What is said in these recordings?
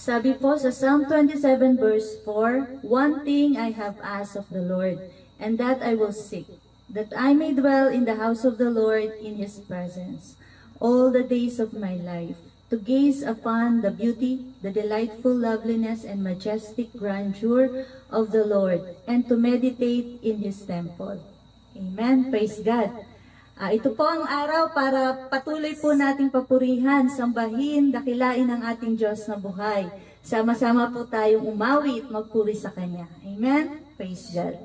Sabi po sa Psalm 27 verse 4, "One thing I have asked of the Lord, and that I will seek, that I may dwell in the house of the Lord in His presence all the days of my life, to gaze upon the beauty, the delightful loveliness and majestic grandeur of the Lord, and to meditate in His temple." Amen. Praise God. Ito po ang araw para patuloy po nating papurihan, sambahin, dakilain ang ating Diyos na buhay. Sama-sama po tayong umawi at magpuri sa Kanya. Amen? Praise God.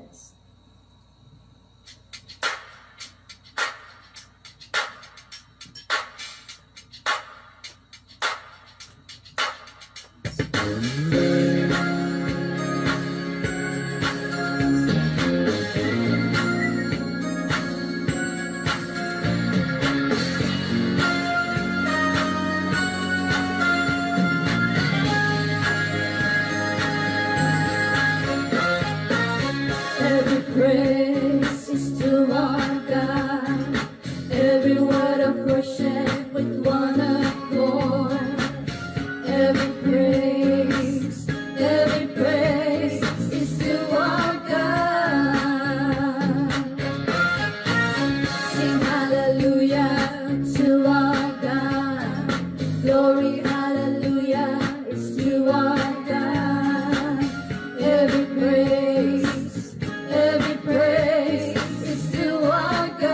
Praise is to our God, every word of worship with one accord. Every praise is to our God. Sing hallelujah to our God, glory hallelujah is to our God. Every praise is to our God.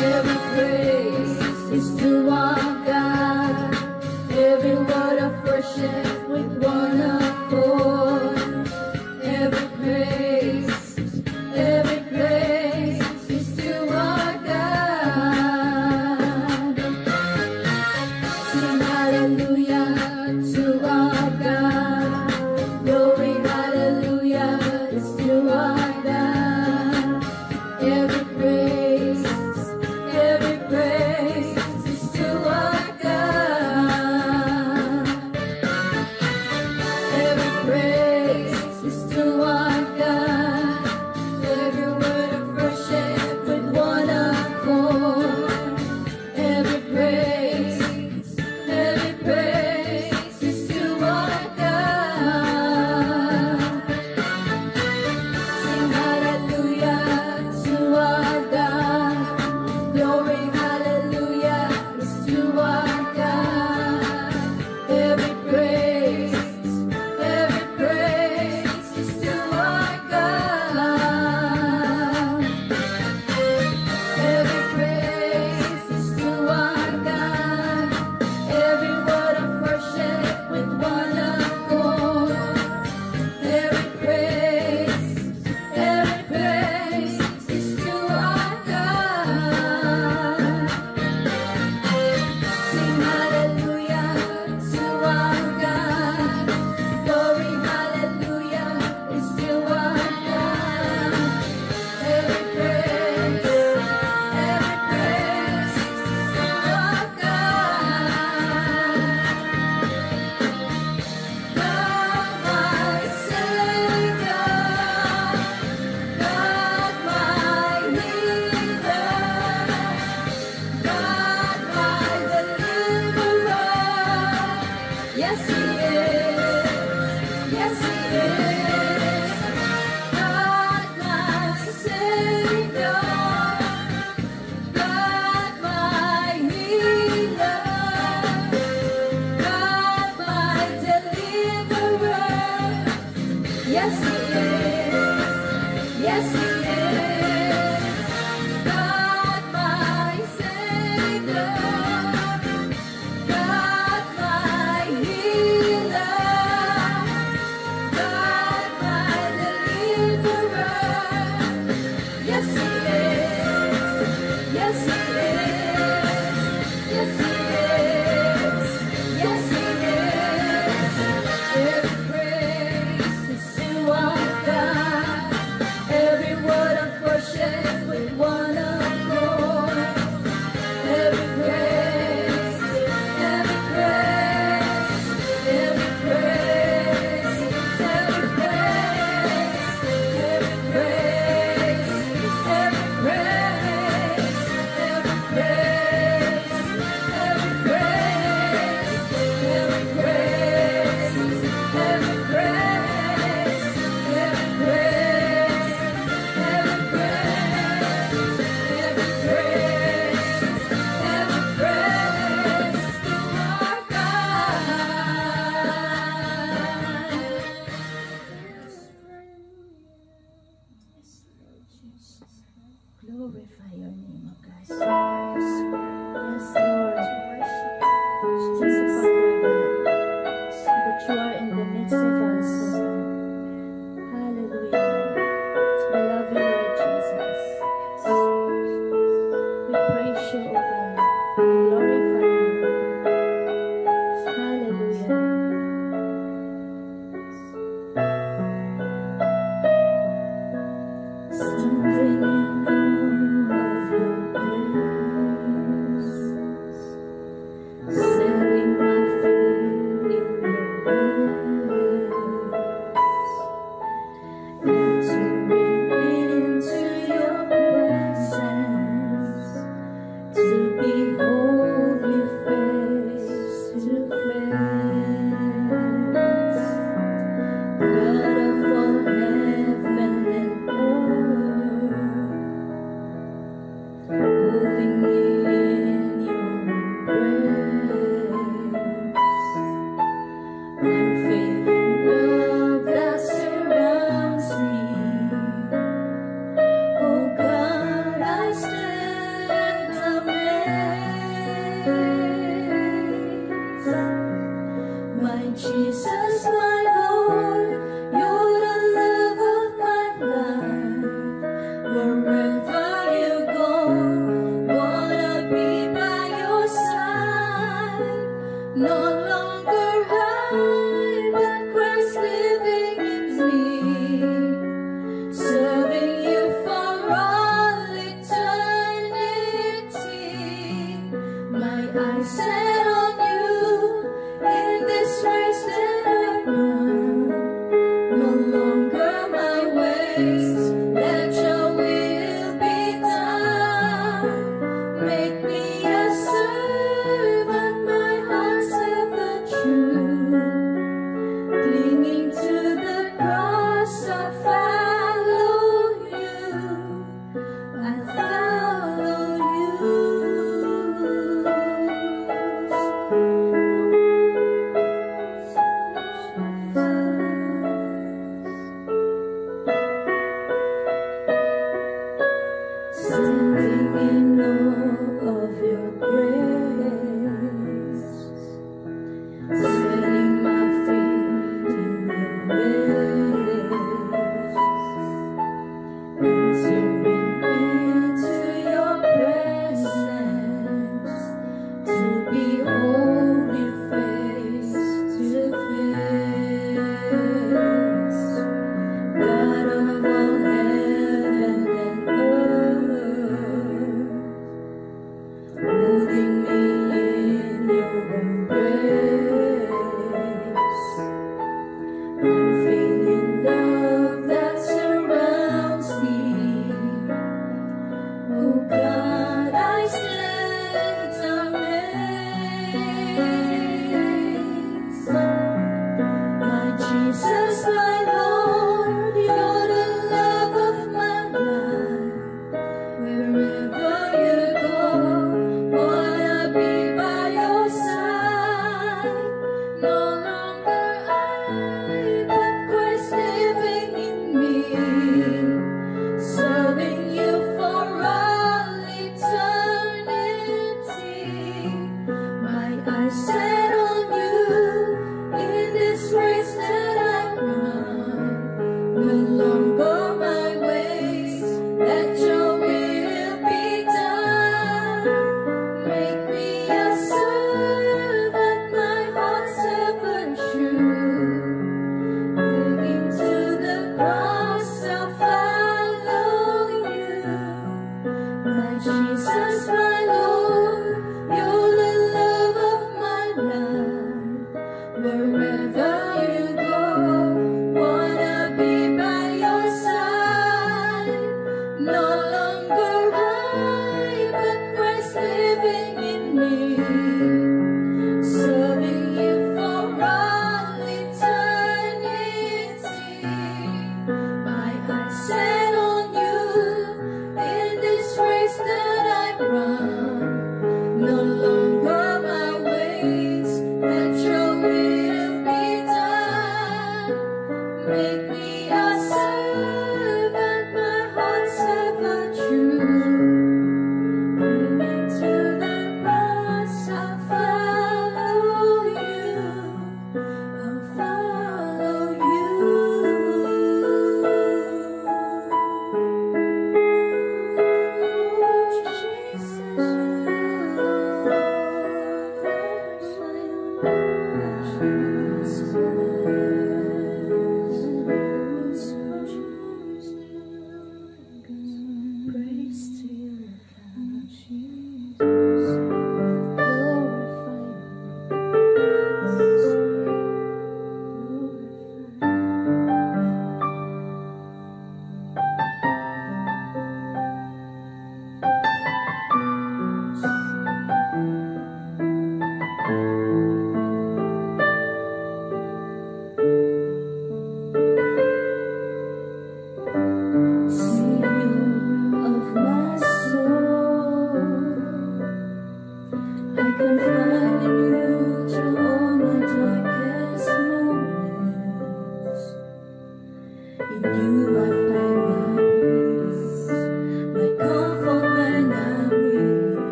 Every praise is to our God. Every word of worship with one accord. Every praise is to our God. Sing hallelujah to our God. Glory, hallelujah, is to our God. Every praise is to our God. Every praise is to our God. Every word of worship with one accord. Every praise is to our God. Sing hallelujah to our God. Glory, hallelujah is to our God. Every praise is to our God. Every praise is to our God. Every word of worship with one accord. Every praise is to our God. Sing hallelujah to our God. Glory, hallelujah is to our God. Every praise is to our God. God my Savior, God my healer, God my deliverer. Yes, He is. Yes, He is. God my Savior, God my healer, God my deliverer. Yes, He is. Yes, He is. God my Savior, God my healer, God my deliverer. Yes, He is. Yes, He is. Yes, He is. Yes, He is. Every praise is to our God. Every word glorify your name, O God. Yes, Lord. Thank you, Father God, that you are in the midst of us, O God. Hallelujah. We love you, Lord Jesus. We praise you, O God. We glorify you. Hallelujah. Standing in awe of your grace, setting my feet in your ways, entering into your presence, to behold you face to face. God of all heaven and earth,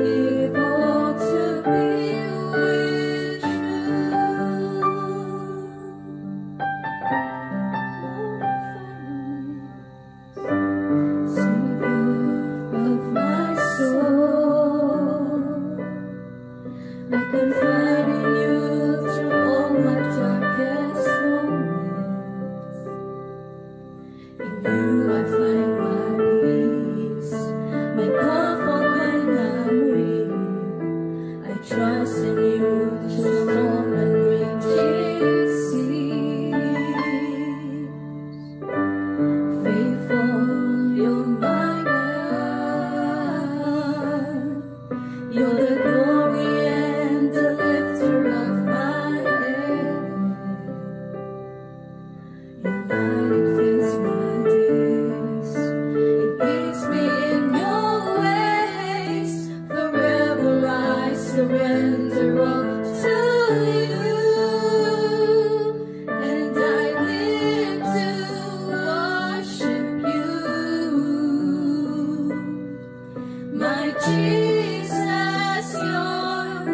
give all to be with you. Savior of my soul, I confide in you through all my darkest moments. In you I find my peace, my comfort when I'm weak. I trust in you through storm and raging seas. Faithful, you're my God. You're the glory and the lifter of my head. Your light fills my days. It leads me in your ways. Forever I surrender all to you. And I live to worship you. My Jesus, you're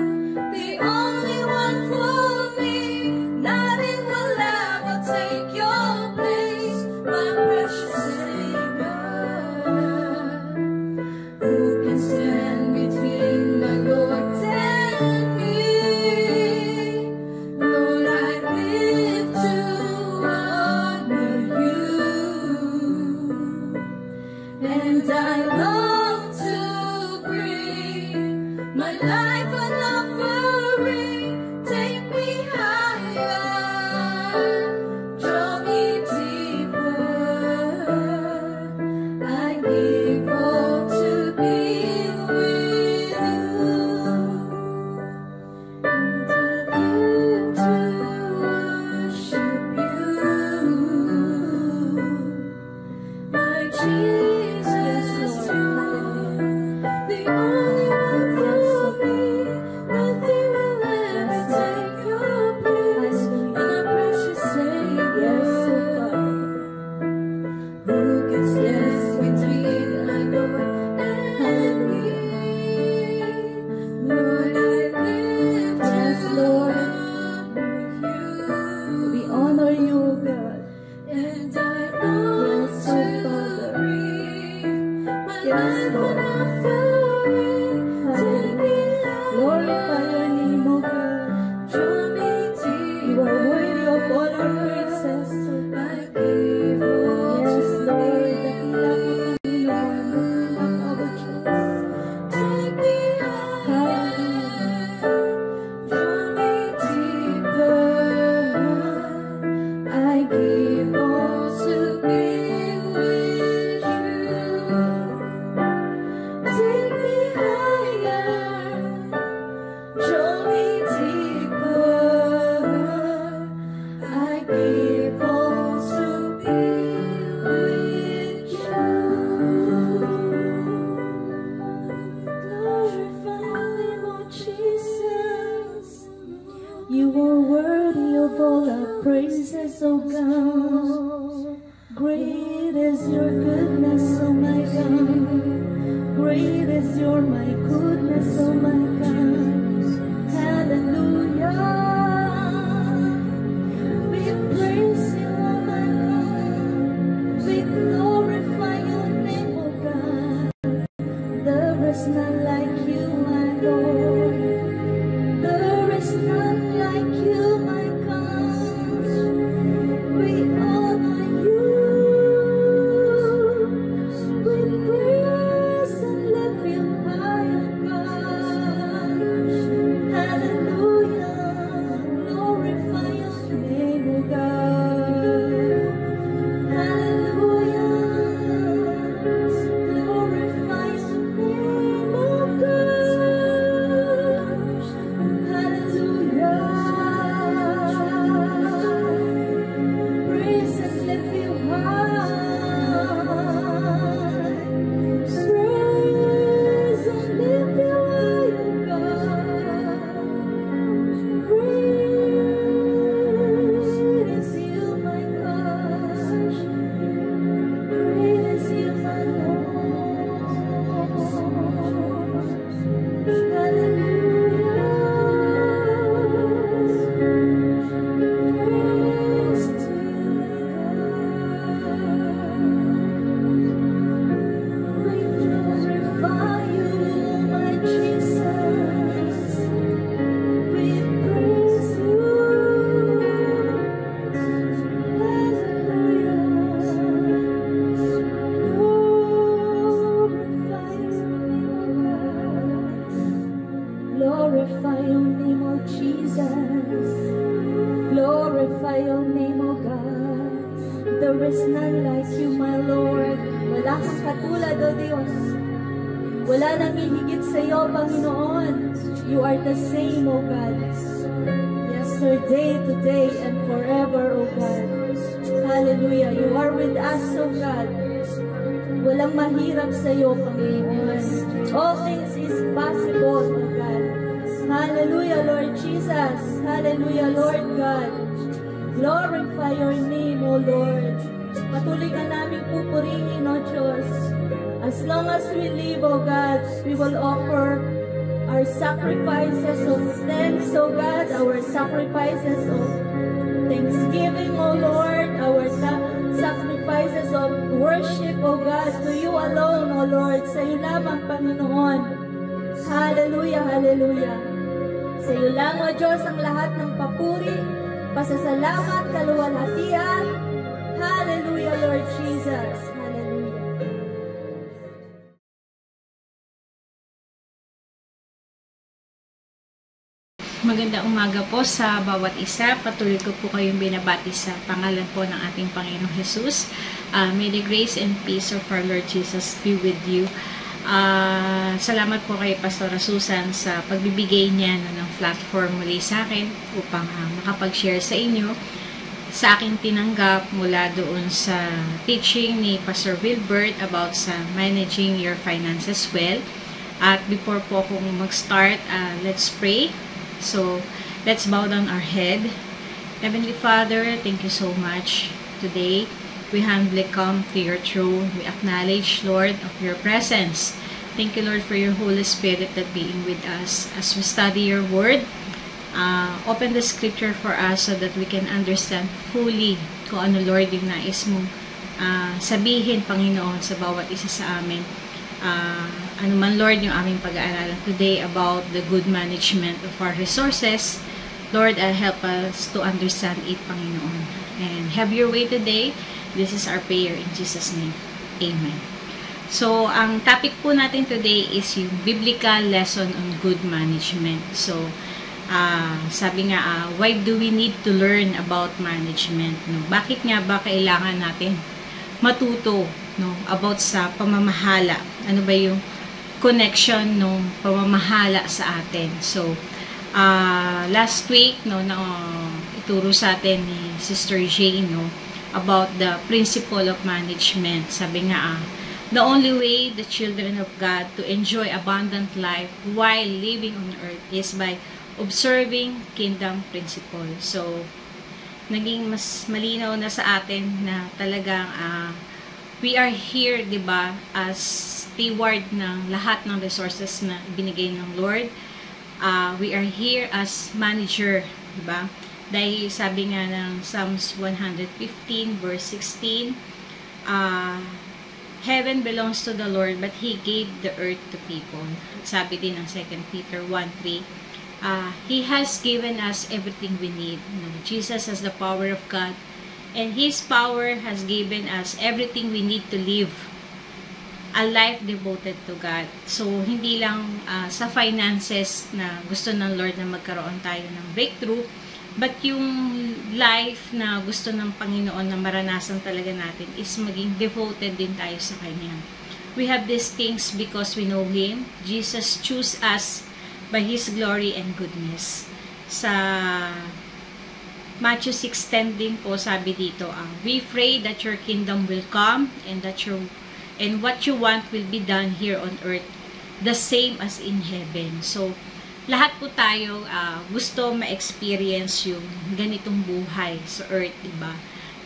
the only one for me. Nothing will ever take your place, my precious Savior. Who can stand between my Lord and me? Lord, I live to honor you. And I long to bring my life an offering. Take me higher, draw me deeper. I give all to be with you. And I live to worship you. My Jesus, you're the only one for me. Nothing will ever take your place, my precious Savior. Who can stand between my Lord and me? Lord, I live to honor you. We honor you, God. And I long to bring my life an offering. Take me Glorify your name, O God. draw me You are deeper. worthy of all our praises. I give all Yes, to Lord, thee. dakilang mo kami, Lord, dakilang our Diyos. Take me higher, draw me deeper. I give all to be with you. Take me higher, draw me deeper. I give all to be with you. Glorify me, Lord Jesus. You are worthy of all our praises, O God. Great is your goodness, O my God. Great is your my goodness, O my God. Hallelujah. We praise you, O my God. We glorify your name, O God. There is none like you, my Lord. There is none like you, my God. We honor you. We praise and lift you high, O God. Hallelujah. Glorify your name, O God. Hallelujah. Glorify your name, O God. Glorify your name, O Jesus. Glorify your name, O God. There is none like you, my Lord. Wala kang katulad, O Diyos. Wala nang hihigit sa iyo, Panginoon. You are the same, O God. Yesterday, today, and forever, O God. Hallelujah. You are with us, O God. Walang mahirap sa iyo, Panginoon. All things is possible, O God. Hallelujah, Lord Jesus. Hallelujah, Lord God. Glorify your name, O Lord. Patuloy ka namin pupurihin, O Diyos. As long as we live, O God, we will offer our sacrifices of thanks, O God, our sacrifices of thanksgiving, O Lord, our sacrifices of worship, O God, to you alone, O Lord, sa iyo lamang, Panginoon. Hallelujah, hallelujah. Sa iyo lang, O Diyos, ang lahat ng papuri, pasasalamat, kaluwalhatian. Hallelujah, Lord Jesus. Hallelujah. Magandang umaga po sa bawat isa. Patuloy ko po kayong binabati sa pangalan po ng ating Panginoong Jesus. May the grace and peace of our Lord Jesus be with you. Salamat po kay Pastora Susan sa pagbibigay niya ng platform muli sa akin upang makapag-share sa inyo sa aking tinanggap mula doon sa teaching ni Pastor Wilbert about sa managing your finances well. At before po akong mag-start, let's pray. So, let's bow down our head. Heavenly Father, thank you so much. Today, we humbly come to your throne. We acknowledge, Lord, of your presence. Thank you, Lord, for your Holy Spirit that being with us. As we study your word, open the scripture for us so that we can understand fully kung ano, Lord, yung nais mo sabihin, Panginoon, sa bawat isa sa amin. Ano man, Lord, yung aming pag-aaralan today about the good management of our resources. Lord, help us to understand it, Panginoon. And have your way today. This is our prayer in Jesus' name. Amen. So, ang topic po natin today is yung biblical lesson on good management. So, sabi nga, why do we need to learn about management? No? Bakit nga ba kailangan natin matuto, no, about sa pamamahala? Ano ba yung connection ng pamamahala sa atin? So, last week, no, ituro sa atin ni Sister Jane, no, about the principle of management. Sabi nga, the only way the children of God to enjoy abundant life while living on earth is by observing kingdom principle. So, naging mas malinaw na sa atin na talagang we are here, di ba, as steward ng lahat ng resources na binigay ng Lord. We are here as manager, di ba? Dahil sabi nga ng Psalms 115 verse 16, heaven belongs to the Lord, but He gave the earth to people. At sabi din ng 2 Peter 1:3, He has given us everything we need. Jesus has the power of God, and His power has given us everything we need to live a life devoted to God. So, hindi lang sa finances na gusto ng Lord na magkaroon tayo ng breakthrough, but yung life na gusto ng Panginoon na maranasan talaga natin is maging devoted din tayo sa Kanya. We have these things because we know Him. Jesus chose us by His glory and goodness. Sa Matthew 6:10 din po sabi dito, we pray that your kingdom will come and that what you want will be done here on earth, the same as in heaven. So, lahat po tayo gusto ma-experience yung ganitong buhay sa earth, diba?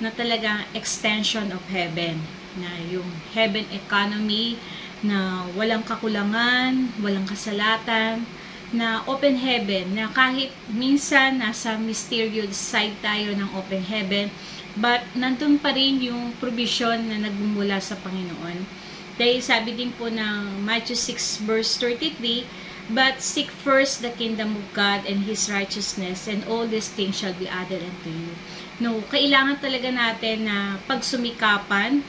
Na talagang extension of heaven, na yung heaven economy, na walang kakulangan, walang kasalatan, na open heaven, na kahit minsan nasa mysterious side tayo ng open heaven, but nandun pa rin yung provision na nagmumula sa Panginoon. Dahil sabi din po ng Matthew 6 verse 33, but seek first the kingdom of God and His righteousness, and all these things shall be added unto you. No, kailangan talaga natin na pagsumikapan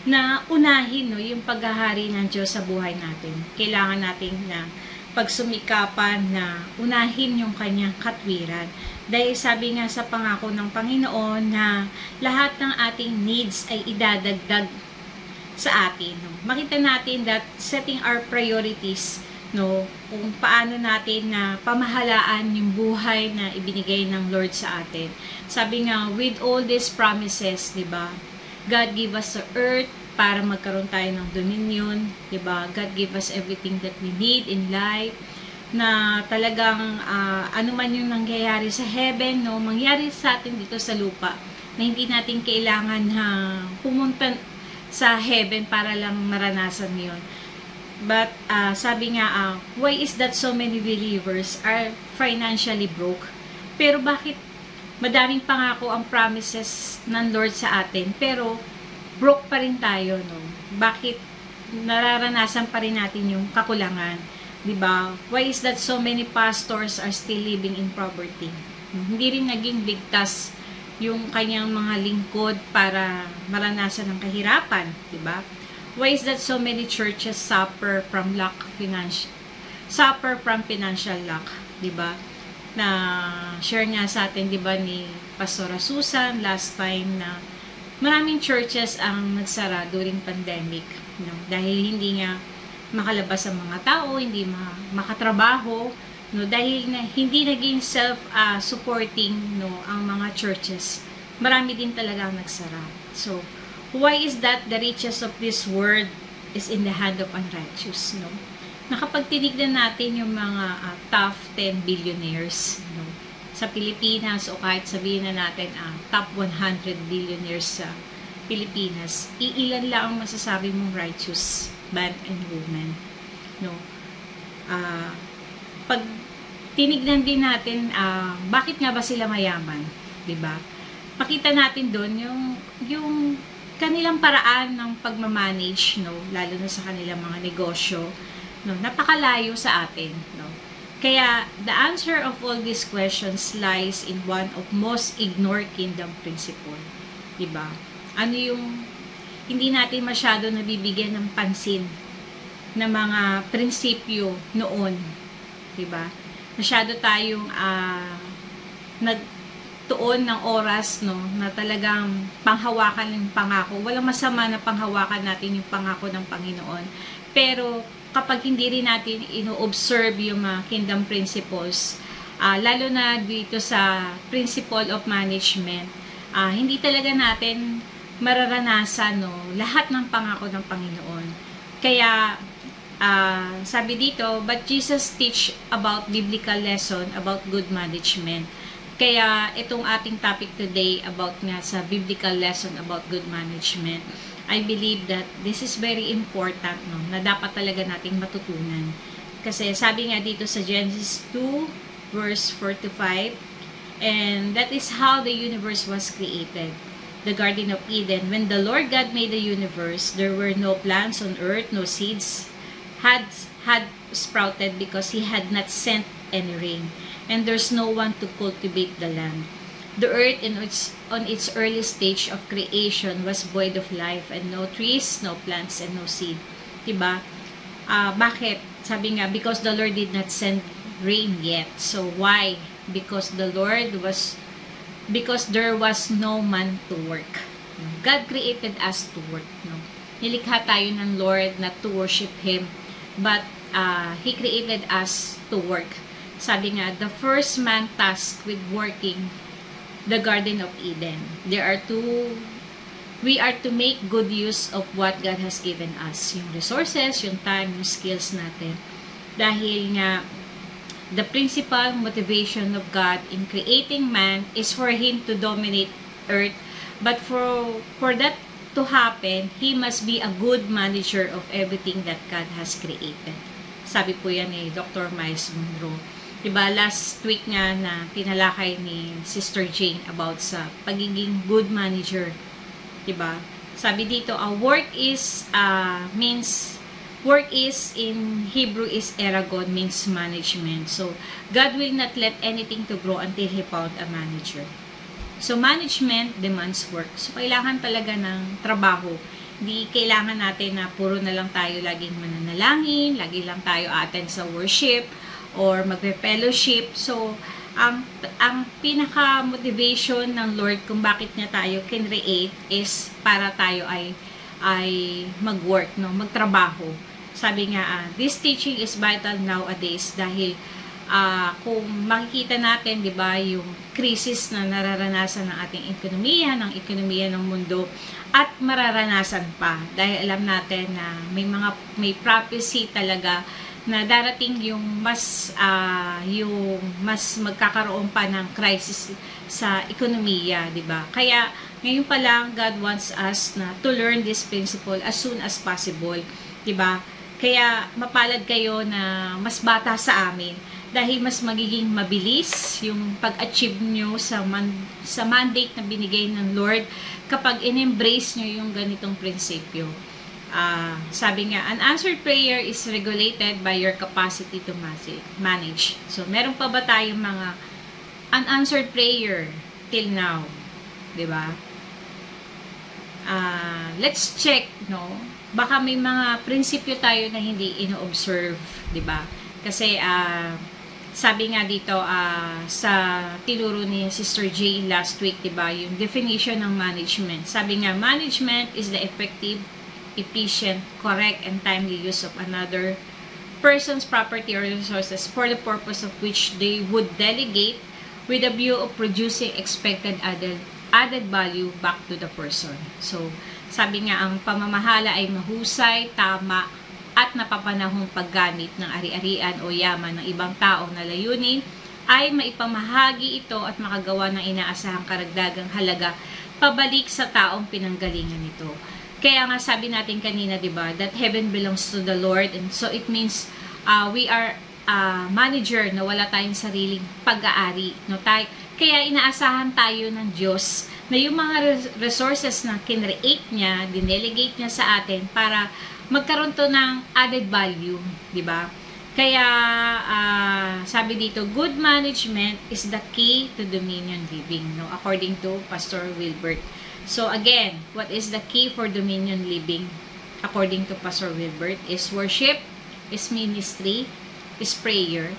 na unahin, no, yung paghahari ng Diyos sa buhay natin. Kailangan natin na pagsumikapan na unahin yung kanyang katwiran. Dahil sabi nga sa pangako ng Panginoon na lahat ng ating needs ay idadagdag sa atin. No? Makita natin that setting our priorities, no, kung paano natin na pamahalaan yung buhay na ibinigay ng Lord sa atin. Sabi nga, with all these promises, di ba? God give us the earth para magkaroon tayo ng dominion, di ba? God give us everything that we need in life, na talagang ano man yung nangyayari sa heaven, no, mangyari sa atin dito sa lupa, na hindi natin kailangan pumunta sa heaven para lang maranasan yon. But sabi nga, why is that so many believers are financially broke? Pero bakit madaming pangako ang promises ng Lord sa atin, pero broke pa rin tayo, no? Bakit nararanasan pa rin natin yung kakulangan? Diba? Why is that so many pastors are still living in poverty? Hindi rin naging ligtas yung kanyang mga lingkod para maranasan ng kahirapan, diba? Why is that so many churches suffer from financial lack, diba? Na share nga sa atin, diba, ni Pastora Susan last time na maraming churches ang nagsara during pandemic, no? Dahil hindi nga makalabas ang mga tao, hindi makatrabaho, no, dahil hindi naging self-supporting, no, ang mga churches. Marami din talaga ang nagsara. So, why is that the riches of this world is in the hand of unrighteous, no? Nakapag tinignan natin yung mga top 10 billionaires, no, sa Pilipinas, o kahit sabihin na natin top 100 billionaires sa Pilipinas, iilan lang ang masasabi mong righteous man and woman, no? Pag tinignan din natin, bakit nga ba sila mayaman, diba? Makita natin doon yung kanilang paraan ng pagmamanage, no? Lalo na sa kanilang mga negosyo, no? Napakalayo sa atin, no? Kaya the answer of all these questions lies in one of most ignored kingdom principle, diba? Ano yung hindi natin masyado nabibigyan ng pansin na mga prinsipyo noon, diba? Masyado tayong nagtuon ng oras, no, na talagang panghawakan ng pangako. Walang masama na panghawakan natin yung pangako ng Panginoon. Pero kapag hindi rin natin ino-observe yung mga kingdom principles, lalo na dito sa principle of management, hindi talaga natin mararanasan, no, lahat ng pangako ng Panginoon. Kaya sabi dito, but Jesus teach about biblical lesson about good management. Kaya itong ating topic today about nga sa biblical lesson about good management, I believe that this is very important, no, na dapat talaga nating matutunan. Kasi sabi nga dito sa Genesis 2 verse 4 to 5, and that is how the universe was created. The Garden of Eden. When the Lord God made the universe, there were no plants on earth, no seeds had sprouted because He had not sent any rain, and there's no one to cultivate the land. The earth on its early stage of creation was void of life, and no trees, no plants, and no seed. Diba? Bakit? Sabi nga, because the Lord did not send rain yet. So why? Because there was no man to work. God created us to work. No? Nilikha tayo ng Lord na to worship Him, but He created us to work. Sabi nga, the first man tasked with working the Garden of Eden. We are to make good use of what God has given us. Yung resources, yung time, yung skills natin. Dahil nga, the principal motivation of God in creating man is for Him to dominate earth. But for that to happen, He must be a good manager of everything that God has created. Sabi po yan ni Dr. Miles Monroe. Diba, last week nga na tinalakay ni Sister Jane about sa pagiging good manager. Diba? Sabi dito, work is in Hebrew is eragon, means management. So, God will not let anything to grow until He found a manager. So, management demands work. So, kailangan talaga ng trabaho. Di kailangan natin na puro na lang tayo laging mananalangin, lagi lang tayo attend sa worship, or magpe-fellowship. So, ang pinaka-motivation ng Lord kung bakit niya tayo kinreate is para tayo ay mag-work, no? Magtrabaho. Sabi nga, this teaching is vital nowadays dahil kung makikita natin, di ba, yung krisis na nararanasan ng ating ng ekonomiya ng mundo, at mararanasan pa dahil alam natin na may prophecy talaga na darating yung mas magkakaroon pa ng crisis sa ekonomiya, di ba? Kaya ngayon pa lang God wants us na to learn this principle as soon as possible, di ba? Kaya mapalad kayo na mas bata sa amin dahil mas magiging mabilis yung pag-achieve nyo sa mandate na binigay ng Lord kapag in-embrace nyo yung ganitong prinsipyo. Sabi nga, unanswered prayer is regulated by your capacity to manage. So, meron pa ba tayong mga unanswered prayer till now? Diba? Let's check, no? Baka may mga prinsipyo tayo na hindi ino-observe, diba? Kasi, sabi nga dito, sa tinuro ni Sister Jane last week, diba? Yung definition ng management. Sabi nga, management is the effective, efficient, correct, and timely use of another person's property or resources for the purpose of which they would delegate with a view of producing expected added value back to the person. So, sabi nga, ang pamamahala ay mahusay, tama, at napapanahong paggamit ng ari-arian o yaman ng ibang tao na layunin ay maipamahagi ito at makagawa ng inaasahang karagdagang halaga pabalik sa taong pinanggalingan nito. Kaya nga sabi natin kanina, diba, that heaven belongs to the Lord, and so it means we are manager na wala tayong sariling pag-aari, no? Kaya inaasahan tayo ng Diyos na yung mga resources na kinreate niya, dinelegate niya sa atin para magkaroon to ng added value, diba? Kaya sabi dito, good management is the key to dominion living, no? According to Pastor Wilbert. So again, what is the key for dominion living? According to Pastor Wilbert, is worship, is ministry, is prayer.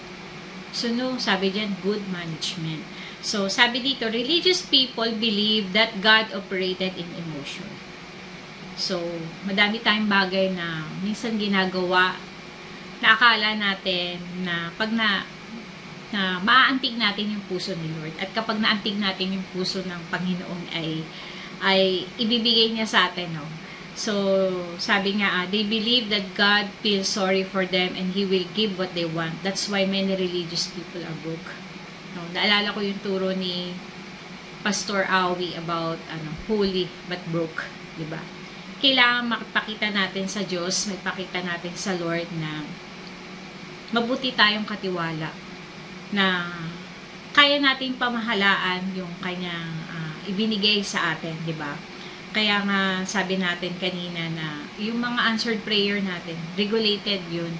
So no, sabi dyan, good management. So sabi dito, religious people believe that God operated in emotion. So madami tayong bagay na minsan ginagawa na akala natin na pag na maaantig natin yung puso ni Lord. At kapag naantig natin yung puso ng Panginoon ay ibibigay niya sa atin, no? So, sabi nga, they believe that God feels sorry for them and He will give what they want. That's why many religious people are broke. No? Naalala ko yung turo ni Pastor Awi about holy but broke. Diba? Kailangan makipakita natin sa Diyos, magpakita natin sa Lord na mabuti tayong katiwala, na kaya nating pamahalaan yung kanyang ibinigay sa atin, di ba? Kaya nga sabi natin kanina na yung mga answered prayer natin, regulated yun,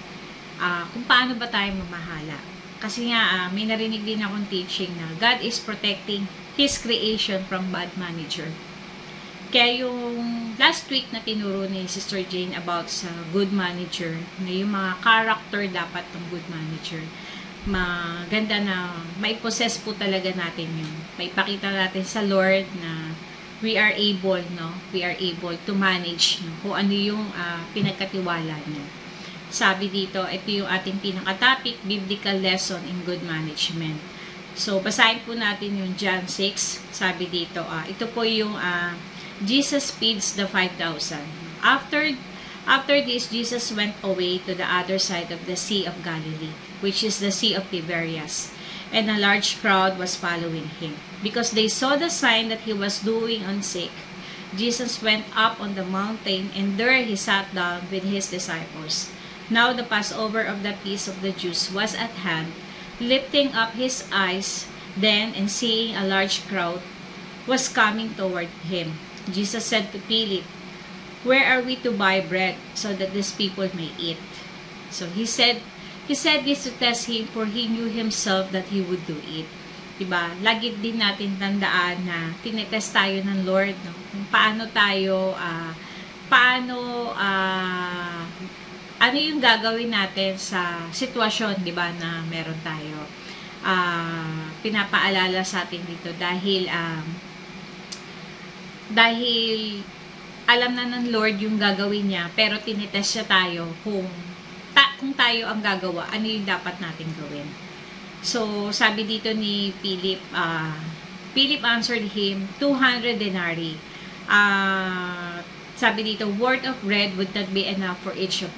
kung paano ba tayo mamahala. Kasi nga, may narinig din akong teaching na God is protecting His creation from bad manager. Kaya yung last week na tinuro ni Sister Jane about sa good manager, na yung mga character dapat ng good manager, maganda na maipossess po talaga natin yun. Maipakita natin sa Lord na we are able, no? We are able to manage, no? Kung ano yung pinagkatiwala niya. Sabi dito, ito yung ating pinaka-topic, biblical lesson in good management. So, basahin po natin yung John 6. Sabi dito, ito po yung Jesus feeds the 5,000. After this, Jesus went away to the other side of the Sea of Galilee, which is the Sea of Tiberias, and a large crowd was following him. Because they saw the sign that he was doing on sick, Jesus went up on the mountain, and there he sat down with his disciples. Now the Passover of the feast of the Jews was at hand. Lifting up his eyes then, and seeing a large crowd was coming toward him, Jesus said to Philip, "Where are we to buy bread so that these people may eat?" So he said this to test him, for he knew himself that he would do it. Diba? Lagi din natin tandaan na tinetest tayo ng Lord, no? Kung paano tayo paano, ano yung gagawin natin sa sitwasyon, di ba, na meron tayo. Pinapaalala sa atin dito dahil alam na ng Lord yung gagawin niya, pero tinitest siya tayo kung tayo ang gagawa, ano yung dapat natin gawin. So, sabi dito ni Philip, Philip answered him, 200 denarii. Sabi dito, worth of bread would not be enough for each of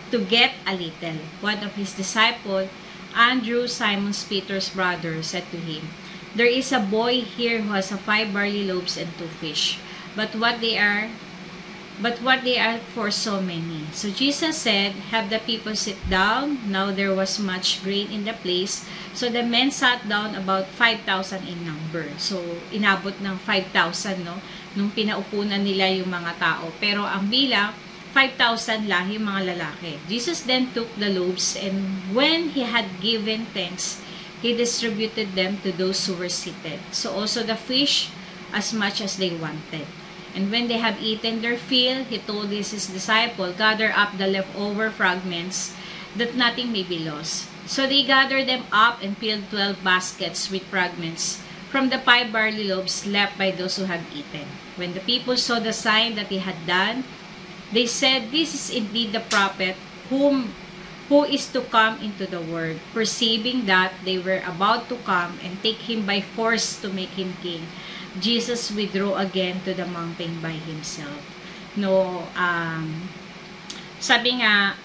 to get a little. One of his disciples, Andrew, Simon Peter's brother, said to him, there is a boy here who has 5 barley loaves and 2 fish. But what they are for so many. So Jesus said, have the people sit down. Now there was much grain in the place. So the men sat down, about 5,000 in number. So inabot ng 5,000, no? Nung pinaupunan nila yung mga tao. Pero ang bilang, 5,000 lang yung mga lalaki. Jesus then took the loaves, and when he had given thanks, he distributed them to those who were seated. So also the fish, as much as they wanted. And when they have eaten their fill, he told his disciple, gather up the leftover fragments, that nothing may be lost. So they gathered them up and filled 12 baskets with fragments from the 5 barley loaves left by those who had eaten. When the people saw the sign that he had done, they said, this is indeed the prophet who is to come into the world. Perceiving that they were about to come and take him by force to make him king, Jesus withdrew again to the mountain by himself. No, sabi nga,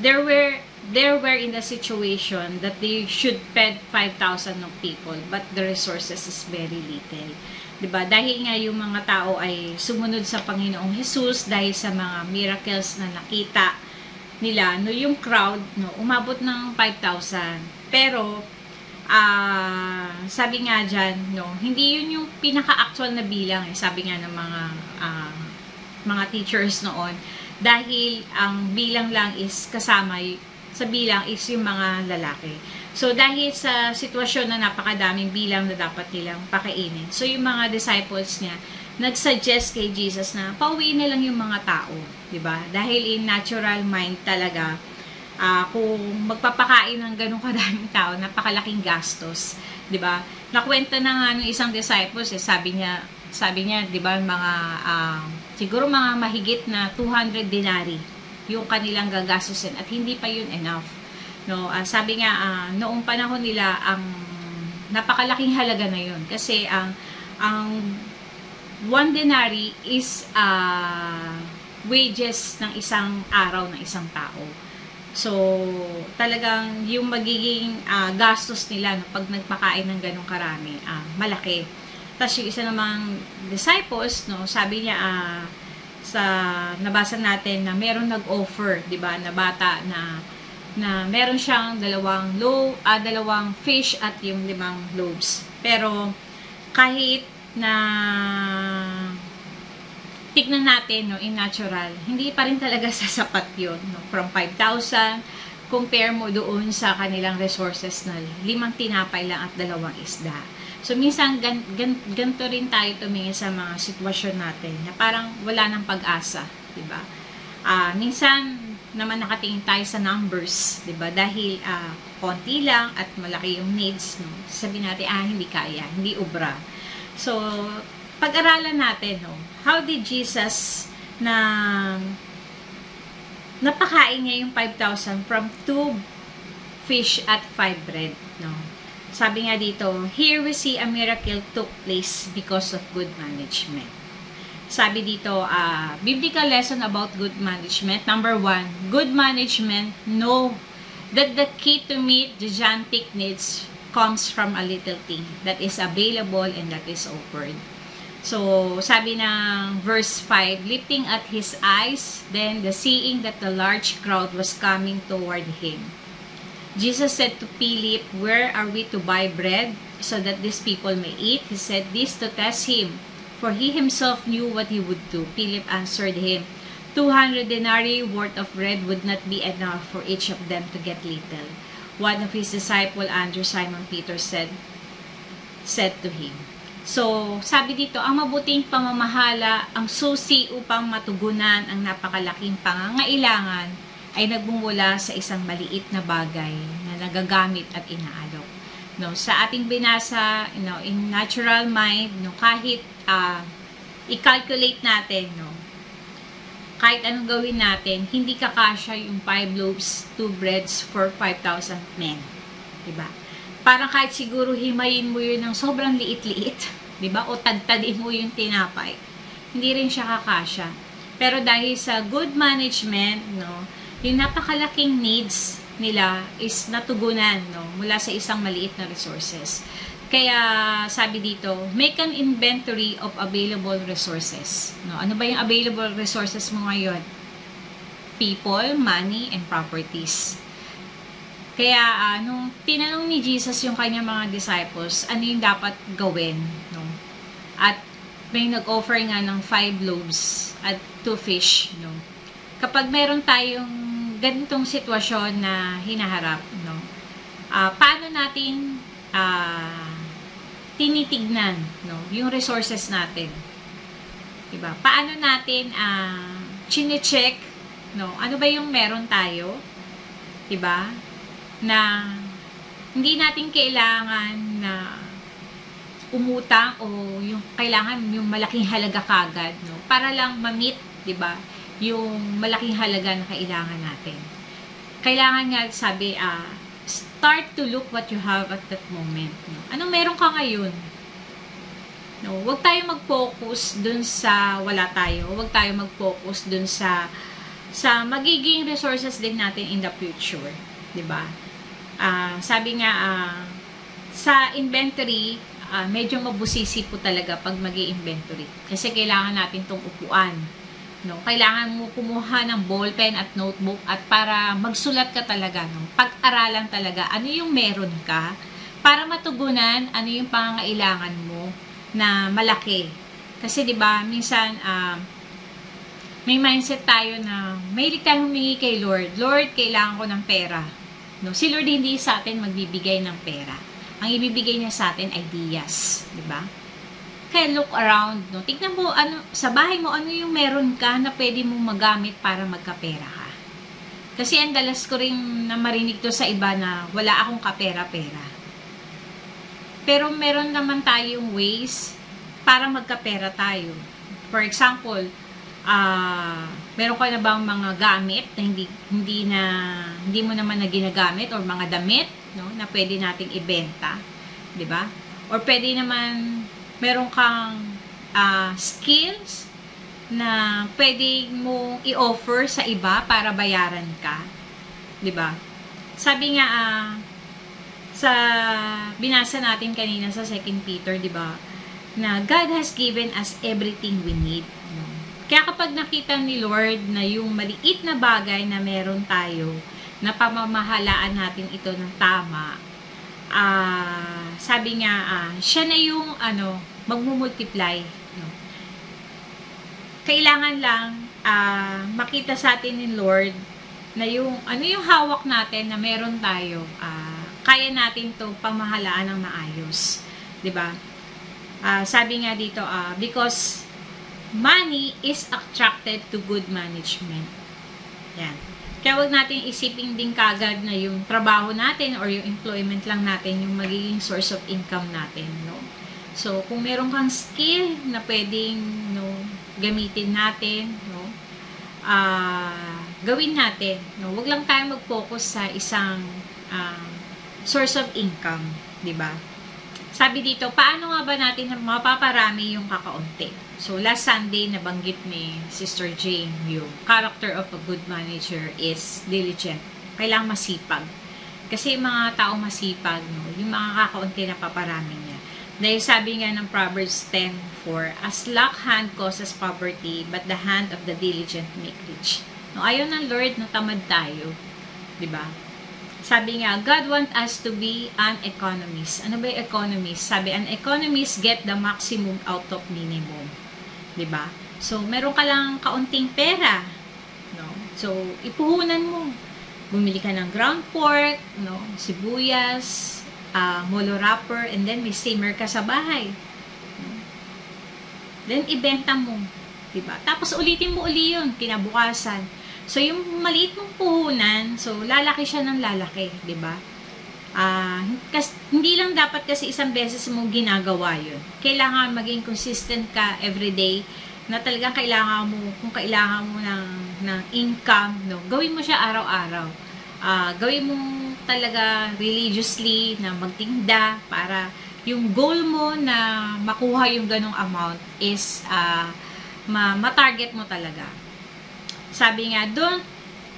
there were in the situation that they should feed 5,000 of people, but the resources is very little. Diba? Dahil nga yung mga tao ay sumunod sa Panginoong Jesus dahil sa mga miracles na nakita nila, no, yung crowd, no, umabot ng 5,000. Pero sabi nga dyan, no, hindi yun yung pinaka-actual na bilang, sabi nga ng mga teachers noon, dahil ang bilang lang is kasama, sa bilang is yung mga lalaki. So, dahil sa sitwasyon na napakadaming bilang na dapat nilang pakainin, so yung mga disciples niya, nag-suggest kay Jesus na pauwiin na lang yung mga tao, diba? Dahil in natural mind talaga, kung magpapakain ng ganun kadaming tao, napakalaking gastos, 'di ba? Nakwenta na nga ng isang disciples, sabi niya, 'di ba, mga siguro mga mahigit na 200 denarii yung kanilang gagastusin at hindi pa yun enough. No, sabi nga noong panahon nila ang napakalaking halaga na yun kasi ang 1 denarii is wages ng isang araw ng isang tao. So, talagang yung magiging gastos nila no, pag nagpakain ng ganong karami, malaki. Tapos yung isa namang disciples, no, sabi niya, sa nabasa natin na meron nag-offer, di ba, na bata na meron siyang dalawang fish at yung 5 loaves. Pero, kahit na tignan natin, no, in natural, hindi pa rin talaga sasapat yun. No? From 5,000, compare mo doon sa kanilang resources na 5 tinapay lang at 2 isda. So, minsan, ganito rin tayo tumingin sa mga sitwasyon natin na parang wala ng pag-asa, diba? Minsan, naman nakatingin tayo sa numbers, diba? Dahil konti lang at malaki yung needs, no? Sabihin natin, hindi kaya, hindi ubra. So, pag-aralan natin, no? How did Jesus napakain niya yung 5,000 from 2 fish at 5 bread, no? Sabi nga dito, here we see a miracle took place because of good management. Sabi dito, biblical lesson about good management. Number 1, good management, know that the key to meet the gigantic needs comes from a little thing that is available and that is offered. So, sabi ng verse 5, lifting at his eyes, then the seeing that the large crowd was coming toward him. Jesus said to Philip, where are we to buy bread so that these people may eat? He said this to test him, for he himself knew what he would do. Philip answered him, 200 denarii worth of bread would not be enough for each of them to get little. One of his disciples, Andrew, Simon Peter, said to him, So, sabi dito, ang mabuting pamamahala, ang susi upang matugunan ang napakalaking pangangailangan ay nagmumula sa isang maliit na bagay na nagagamit at inaalok. No, sa ating binasa, in natural mind, kahit i-calculate natin, kahit anong gawin natin, hindi kakasya yung 5 loaves, 2 breads for 5,000 men. Diba? Parang kahit siguro himayin mo yun ng sobrang liit-liit, diba? O tadtadin mo yung tinapay, hindi rin siya kakasya. Pero dahil sa good management, yung napakalaking needs nila is natugunan, mula sa isang maliit na resources. Kaya sabi dito, make an inventory of available resources. Ano ba yung available resources mo ngayon? People, money, and properties. Kaya nung tinanong ni Jesus yung kanyang mga disciples, ano yung dapat gawin? At may nag-offer nga ng 5 loaves at 2 fish. Kapag meron tayong ganitong sitwasyon na hinaharap, paano natin tinitignan yung resources natin? Diba? Paano natin chine-check, ano ba yung meron tayo? Diba? Na hindi natin kailangan na umutang o yung kailangan yung malaking halaga kagad, para lang ma-meet, diba? Yung malaking halaga na kailangan natin. Kailangan nga, sabi, start to look what you have at that moment. Anong meron ka ngayon? Huwag tayo mag-focus dun sa wala tayo. Huwag tayo mag-focus dun sa magiging resources din natin in the future. Diba? Sabi nga, sa inventory, medyo mabusisi po talaga pag mag-i-inventory. Kasi kailangan natin tong upuan. Kailangan mo kumuha ng ballpen at notebook at para magsulat ka talaga, pag-aralan talaga ano yung meron ka para matugunan ano yung pangangailangan mo na malaki. Kasi 'di ba, minsan may mindset tayo na mahilig tayong humingi kay Lord. Lord, kailangan ko ng pera. Si Lord hindi sa atin magbibigay ng pera. Ang ibibigay niya sa atin ideas, 'di ba? Kaya look around, tignan mo sa bahay mo, ano yung meron ka na pwede mong magamit para magkapera ka. Kasi ang dalas ko rin na marinig to sa iba na wala akong kapera-pera. Pero meron naman tayong ways para magkapera tayo. For example, meron ka na bang mga gamit na hindi mo naman na ginagamit or mga damit, na pwede nating ibenta, 'di ba? Or pwede naman meron kang skills na pwede mo i-offer sa iba para bayaran ka. 'Di ba? Sabi nga sa binasa natin kanina sa 2 Peter, 'di ba? Na God has given us everything we need. Kaya kapag nakita ni Lord na yung maliit na bagay na meron tayo, na pamamahalaan natin ito ng tama, sabi nga, siya na yung magmumultiply. Kailangan lang makita sa atin ni Lord na yung yung hawak natin na meron tayo, kaya natin to pamahalaan ng maayos, 'di ba? Sabi nga dito, because money is attracted to good management. Yan. Kaya wag natin isipin din kagad na yung trabaho natin or yung employment lang natin yung magiging source of income natin, So, kung meron kang skill na pwedeng gamitin natin, gawin natin. Wag lang tayo mag-focus sa isang source of income, 'di ba? Sabi dito, paano nga ba natin mapaparami yung kakaunti? So, last Sunday, nabanggit ni Sister Jane, yung character of a good manager is diligent. Kailangang masipag. Kasi yung mga tao masipag, yung mga kakaunti na paparami niya. Dahil sabi nga ng Proverbs 10:4, a slack hand causes poverty, but the hand of the diligent make rich. Ayaw ng Lord na tamad tayo. Diba? Sabi nga, God want us to be an economist. Ano ba yung economist? Sabi, an economist get the maximum out of minimum. Diba? So, meron ka lang kaunting pera. So, ipuhunan mo. Bumili ka ng ground pork, sibuyas, molo wrapper, and then may simmer ka sa bahay. Then, ibenta mo. Diba? Tapos, ulitin mo uli yun, kinabukasan. So, yung maliit mong puhunan, so, lalaki siya ng lalaki. Diba? Hindi lang dapat kasi isang beses mo ginagawa yun. Kailangan maging consistent ka everyday na talagang kailangan mo, kung kailangan mo ng income, no, gawin mo siya araw-araw. Gawin mo talaga religiously na magtinda para yung goal mo na makuha yung ganong amount is ma-target mo talaga. Sabi nga,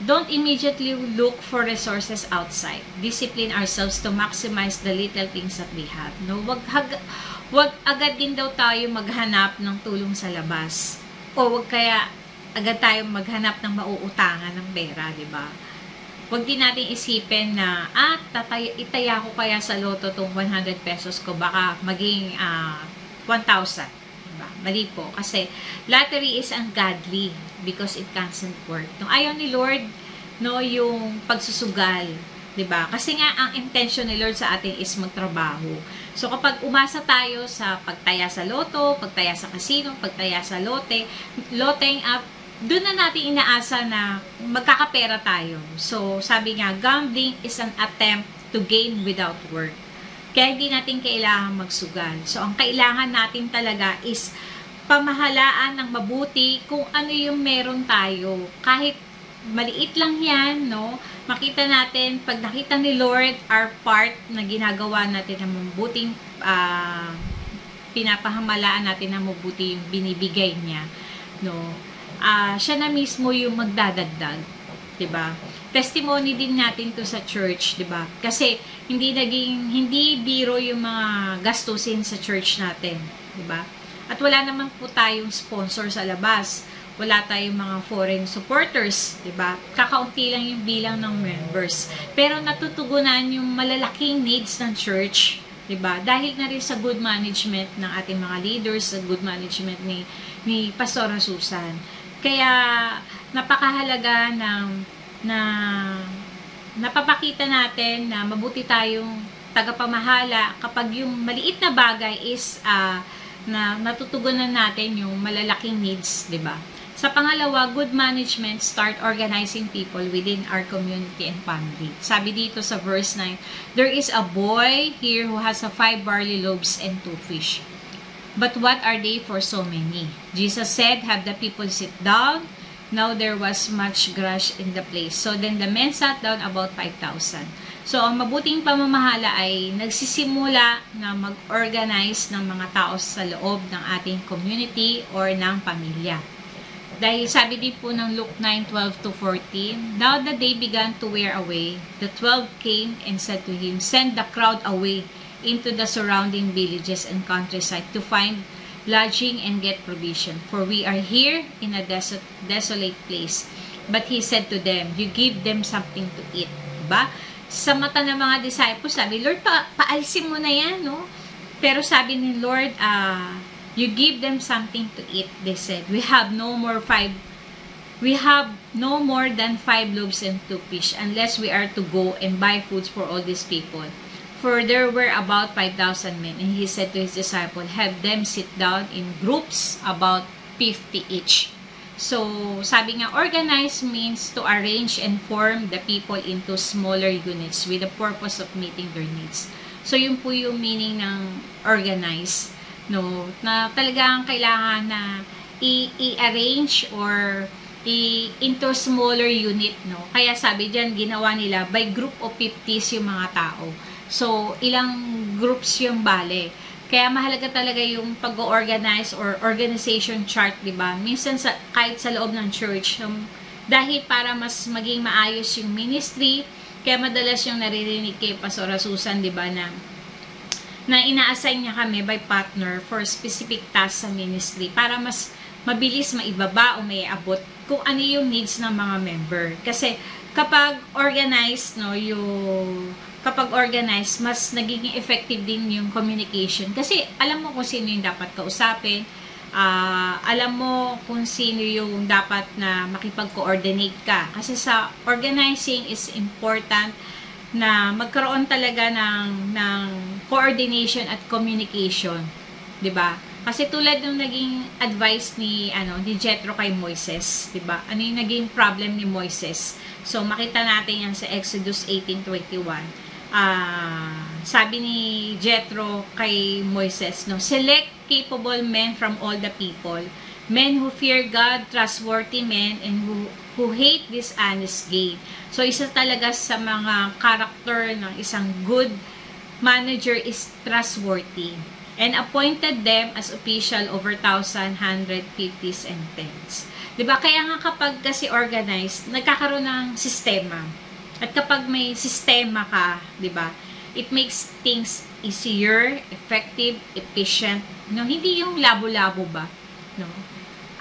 don't immediately look for resources outside. Discipline ourselves to maximize the little things that we have. No, wag agad din daw tayo maghanap ng tulong sa labas. O wag kaya agad tayo maghanap ng mauutangan ng pera, di ba? Wag din natin isipin na, itaya ko kaya sa loto tong 100 pesos ko, baka maging 1,000. Diba? Mali po. Kasi lottery is ungodly because it doesn't work. Nung ayaw ni Lord, no, yung pagsusugal. Diba? Kasi nga, ang intention ni Lord sa atin is magtrabaho. So, kapag umasa tayo sa pagtaya sa loto, pagtaya sa casino, pagtaya sa loteng up, doon na natin inaasa na magkakapera tayo. So, sabi nga, gambling is an attempt to gain without work. Kaya hindi natin kailangan magsugal. So, ang kailangan natin talaga is pamahalaan ng mabuti kung ano yung meron tayo. Kahit maliit lang yan, no? Makita natin, pag nakita ni Lord, our part na ginagawa natin ng mabuting pinapahamalaan natin ng mabuti yung binibigay niya, no? Siya na mismo yung magdadagdag, 'di ba? Testimony din natin to sa church, 'di ba? Kasi hindi biro yung mga gastusin sa church natin, 'di ba? At wala naman po tayong sponsor sa labas. Wala tayong mga foreign supporters, 'di ba? Kakaunti lang yung bilang ng members. Pero natutugunan yung malalaking needs ng church, 'di ba? Dahil na rin sa good management ng ating mga leaders, sa good management ni Pastora Susan. Kaya napakahalaga na napapakita natin na mabuti tayong tagapamahala kapag yung maliit na bagay is na natutugunan natin yung malalaking needs, 'di ba? Sa pangalawa, good management, start organizing people within our community and family. Sabi dito sa verse 9, there is a boy here who has 5 barley loaves and 2 fish. But what are they for so many? Jesus said, have the people sit down. Now there was much grass in the place. So then the men sat down about 5,000. So ang mabuting pamamahala ay nagsisimula na mag-organize ng mga tao sa loob ng ating community or ng pamilya. Dahil sabi din po ng Luke 9:12-14, now that they began to wear away, the 12 came and said to him, send the crowd away into the surrounding villages and countryside to find lodging and get provision. For we are here in a desolate place. But he said to them, you give them something to eat. Diba? Sa mata ng mga disciples, sabi, Lord, paalisin mo na yan, no? Pero sabi ni Lord, you give them something to eat, they said. We have no more than 5 loaves and 2 fish unless we are to go and buy foods for all these people. For there were about 5,000 men. And he said to his disciples, have them sit down in groups about 50 each. So, sabi nga, organize means to arrange and form the people into smaller units with the purpose of meeting their needs. So, yun po yung meaning ng organize, no? Na talagang kailangan na i-arrange or into smaller unit, no? Kaya sabi dyan, ginawa nila by group of 50s yung mga tao. So, ilang groups yung bale. Kaya mahalaga talaga yung pag-organize or organization chart, di ba? Minsan kahit sa loob ng church, dahil para mas maging maayos yung ministry, kaya madalas yung naririnig kay Pastora Susan, di ba, na ina-assign niya kami by partner for specific task sa ministry para mas mabilis maibaba o maiabot kung ano yung needs ng mga member. Kasi kapag organized, no, kapag organized, mas nagiging effective din yung communication. Kasi alam mo kung sino yung dapat kausapin, alam mo kung sino yung dapat na makipag-coordinate ka. Kasi sa organizing is important na magkaroon talaga ng coordination at communication. 'Di ba? Kasi tulad nung naging advice ni Jethro kay Moises, 'di ba? Ano yung naging problem ni Moises? So makita natin yan sa Exodus 18:21. Sabi ni Jethro kay Moises, no, select capable men from all the people, men who fear God, trustworthy men, and who hate dishonest gain. So isa talaga sa mga character ng isang good manager is trustworthy, and appointed them as official over 1,000, 150s, and 10s. Diba? Kaya nga kapag kasi organized, nagkakaroon ng sistema. At kapag may sistema ka, diba, it makes things easier, effective, efficient. No? Hindi yung labo-labo ba? No?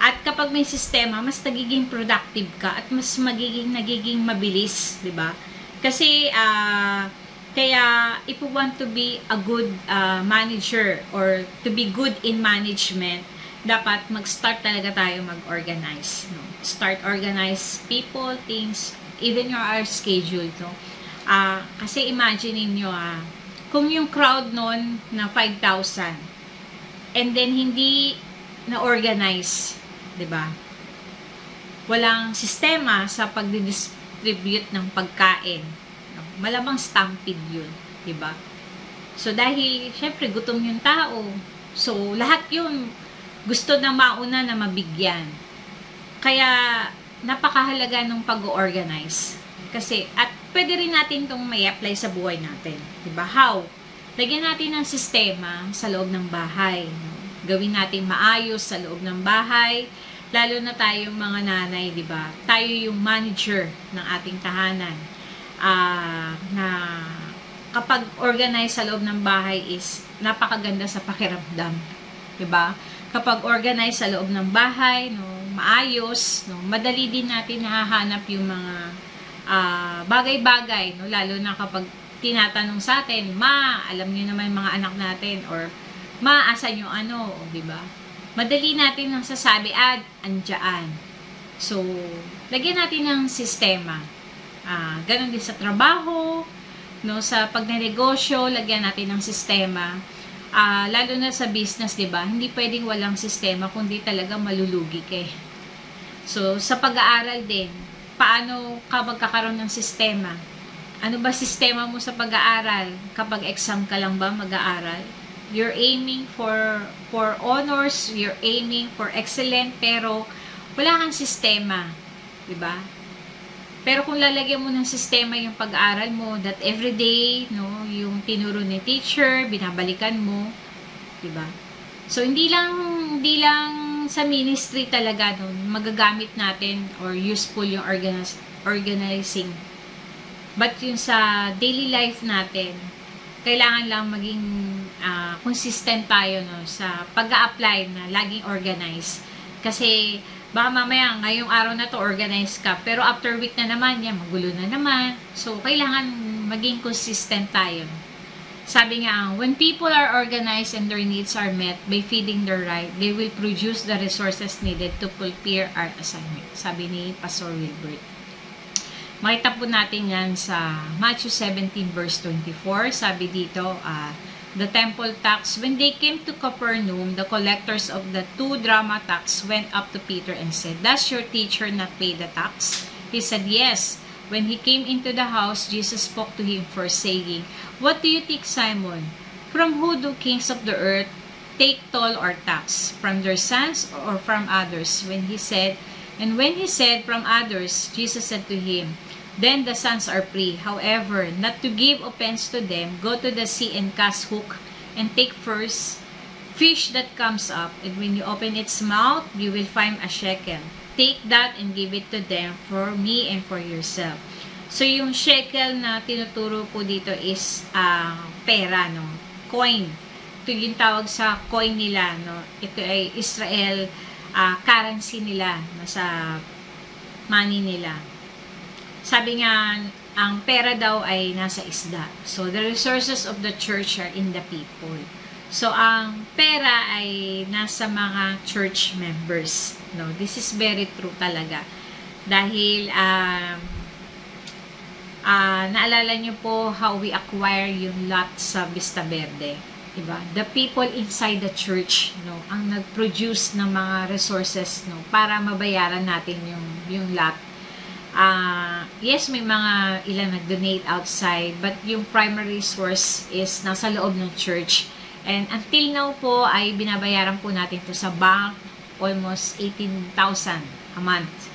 At kapag may sistema, mas nagiging productive ka at mas nagiging mabilis, diba? Kasi, kaya, if you want to be a good manager or to be good in management, dapat mag-start talaga tayo mag-organize. No? Start organize people, things, even our schedule. No? Kasi imagine niyo kung yung crowd nun na 5,000 and then hindi na-organize, diba? Walang sistema sa pag-distribute ng pagkain. Malamang stampede yun, diba? So, dahil, syempre, gutom yung tao. So, lahat yun, gusto na mauna na mabigyan. Kaya, napakahalaga ng pag-organize. Kasi, at pwede rin natin itong may apply sa buhay natin. Diba? How? Lagyan natin ng sistema sa loob ng bahay. Gawin natin maayos sa loob ng bahay. Lalo na tayong mga nanay, diba? Tayo yung manager ng ating tahanan. Na kapag organize sa loob ng bahay is napakaganda sa pakiramdam, 'di ba? Kapag organize sa loob ng bahay, no, maayos, no, madali din natin nahahanap yung mga bagay-bagay, no, lalo na kapag tinatanong sa atin, "Ma, alam niyo naman mga anak natin," or "Ma, asan yung ano," 'di ba? Madali natin nang sasabi, "Andiyan." So, lagyan natin ng sistema. Ganon din sa trabaho, no, sa pagnenegosyo, lagyan natin ng sistema. Lalo na sa business, 'di ba? Hindi pwedeng walang sistema kundi talaga malulugi ka. So, sa pag-aaral din, paano ka magkakaroon ng sistema? Ano ba sistema mo sa pag-aaral? Kapag exam ka lang ba mag-aaral? You're aiming for honors, you're aiming for excellent, pero wala kang sistema, 'di ba? Pero kung lalagyan mo ng sistema yung pag-aaral mo, that everyday, no, yung tinuro ni teacher, binabalikan mo, 'di ba? So hindi lang sa ministry talaga no, magagamit natin or useful yung organizing. But yung sa daily life natin, kailangan lang maging consistent tayo no sa pag-a-apply na laging organize. Kasi baka mamaya, ngayong araw na to, organize ka. Pero after week na naman, yan, magulo na naman. So, kailangan maging consistent tayo. Sabi nga, when people are organized and their needs are met by feeding their right, they will produce the resources needed to fulfill our assignment. Sabi ni Pastor Wilbert. Makita po natin yan sa Matthew 17 verse 24. Sabi dito, the temple tax, when they came to Capernaum, the collectors of the 2 drachma tax went up to Peter and said, "Does your teacher not pay the tax?" He said, "Yes." When he came into the house, Jesus spoke to him first, saying, "What do you think, Simon? From who do kings of the earth take toll or tax? From their sons or from others?" When he said, "From others," Jesus said to him, "Then the sons are free. However, not to give offense to them, go to the sea and cast hook, and take first fish that comes up, and when you open its mouth, you will find a shekel. Take that and give it to them for me and for yourself." So, yung shekel na tinuturo po dito is pera, no? Coin. Ito yung tawag sa coin nila, no? Ito ay Israel currency nila, sa money nila. Sabi nga, ang pera daw ay nasa isda. So, the resources of the church are in the people. So, ang pera ay nasa mga church members. No, this is very true talaga. Dahil, naalala nyo po how we acquire yung lot sa Vista Verde. Diba? The people inside the church, no, ang nag-produce ng mga resources, no, para mabayaran natin yung lot. Yes, may mga ilan nag-donate outside, but yung primary source is nasa loob ng church. And until now po, ay binabayaran po natin to sa bank, almost 18,000 a month.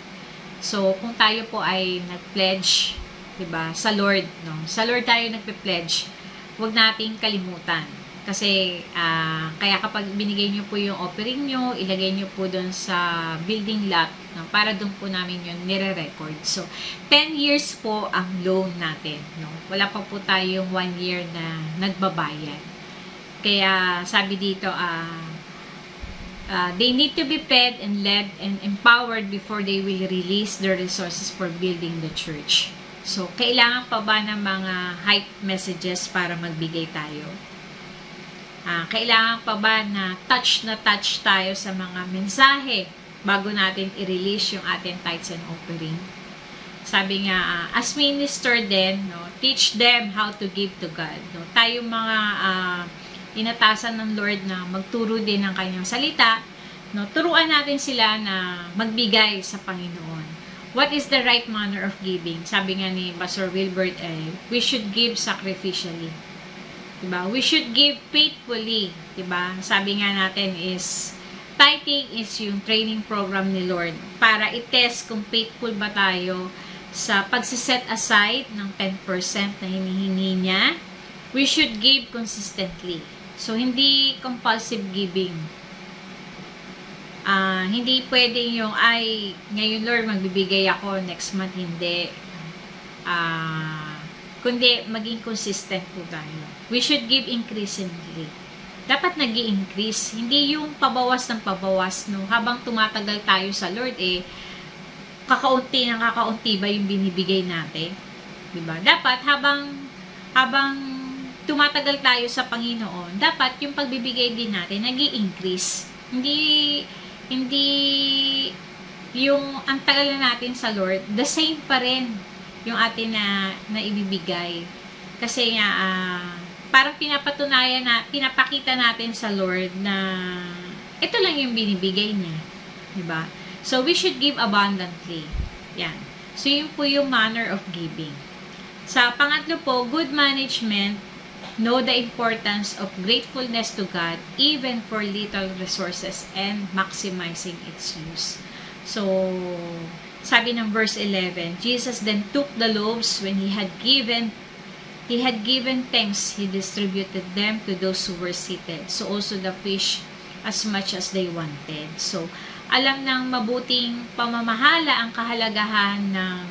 So, kung tayo po ay nag-pledge, diba, sa Lord, no, sa Lord tayo nagpe-pledge, huwag nating kalimutan. Kasi, kaya kapag binigay nyo po yung offering nyo, ilagay nyo po doon sa building lot, no, para doon po namin yun nire-record. So, 10 years po ang loan natin. No? Wala pa po tayong 1 year na nagbabayad. Kaya, sabi dito, they need to be fed and led and empowered before they will release their resources for building the church. So, kailangan pa ba ng mga hype messages para magbigay tayo? Kailangan pa ba na touch tayo sa mga mensahe bago natin i-release yung ating tithes and offering? Sabi nga, as minister din, no, teach them how to give to God. No? Tayo mga inatasan ng Lord na magturo din ng kanyang salita, no? Turuan natin sila na magbigay sa Panginoon. What is the right manner of giving? Sabi nga ni Pastor Wilbert, we should give sacrificially. Diba? We should give faithfully. Diba? Sabi nga natin is, tithing is yung training program ni Lord para i-test kung faithful ba tayo sa pagsiset aside ng 10% na hinihingi niya. We should give consistently. So, hindi compulsive giving. Hindi pwedeng yung, ngayon Lord, magbibigay ako, next month hindi. Kundi maging consistent po tayo. We should give increasingly. Dapat nag-i-increase. Hindi yung pabawas ng pabawas. No? Habang tumatagal tayo sa Lord, kakaunti ng kakaunti ba yung binibigay natin? Diba? Dapat habang tumatagal tayo sa Panginoon, dapat yung pagbibigay din natin nag-i-increase. Hindi yung ang tagal na natin sa Lord, the same pa rin yung atin na ibibigay. Kasi nga, parang pinapakita natin sa Lord na ito lang yung binibigay niya. Diba? So, we should give abundantly. Yan. So, yun po yung manner of giving. Sa pangatlo po, good management, know the importance of gratefulness to God even for little resources and maximizing its use. So, sabi ng verse 11, Jesus then took the loaves when he had given thanks, he distributed them to those who were seated. So also the fish as much as they wanted. So, alam ng mabuting pamamahala ang kahalagahan ng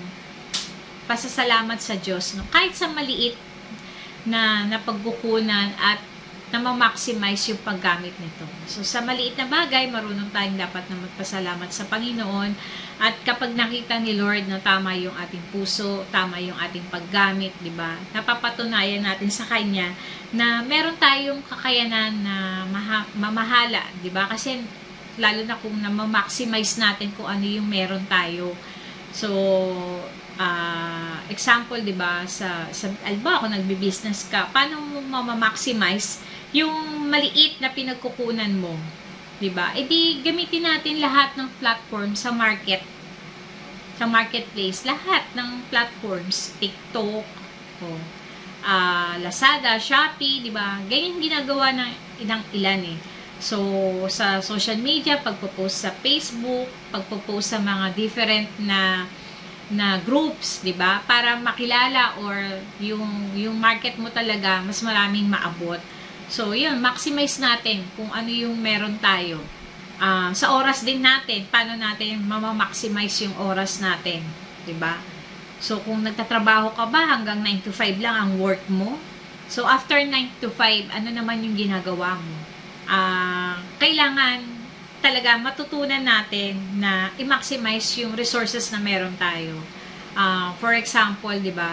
pasasalamat sa Diyos. No? Kahit sa maliit na pagkukunan at na ma-maximize yung paggamit nito. So, sa maliit na bagay, marunong tayong dapat na magpasalamat sa Panginoon. At kapag nakita ni Lord na tama yung ating puso, tama yung ating paggamit, di ba? Napapatunayan natin sa Kanya na meron tayong kakayanan na mamahala, di ba? Kasi lalo na kung na-maximize natin kung ano yung meron tayo. So, example, di ba? Alba, ako nagbi-business ka, paano mo ma-maximize yung maliit na pinagkukunan mo, 'di ba? E di gamitin natin lahat ng platform sa marketplace, lahat ng platforms, TikTok, Lazada, Shopee, 'di ba? Ganyan ginagawa ng ilan eh. So sa social media, pagpo-post sa Facebook, pagpo-post sa mga different na groups, 'di ba? Para makilala or yung market mo talaga mas maraming maabot. So, yun, maximize natin kung ano yung meron tayo. Sa oras din natin, paano natin maximize yung oras natin, 'di ba? So, kung nagtatrabaho ka ba, hanggang 9 to 5 lang ang work mo. So, after 9 to 5, ano naman yung ginagawa mo? Kailangan talaga matutunan natin na i-maximize yung resources na meron tayo. For example, 'di ba?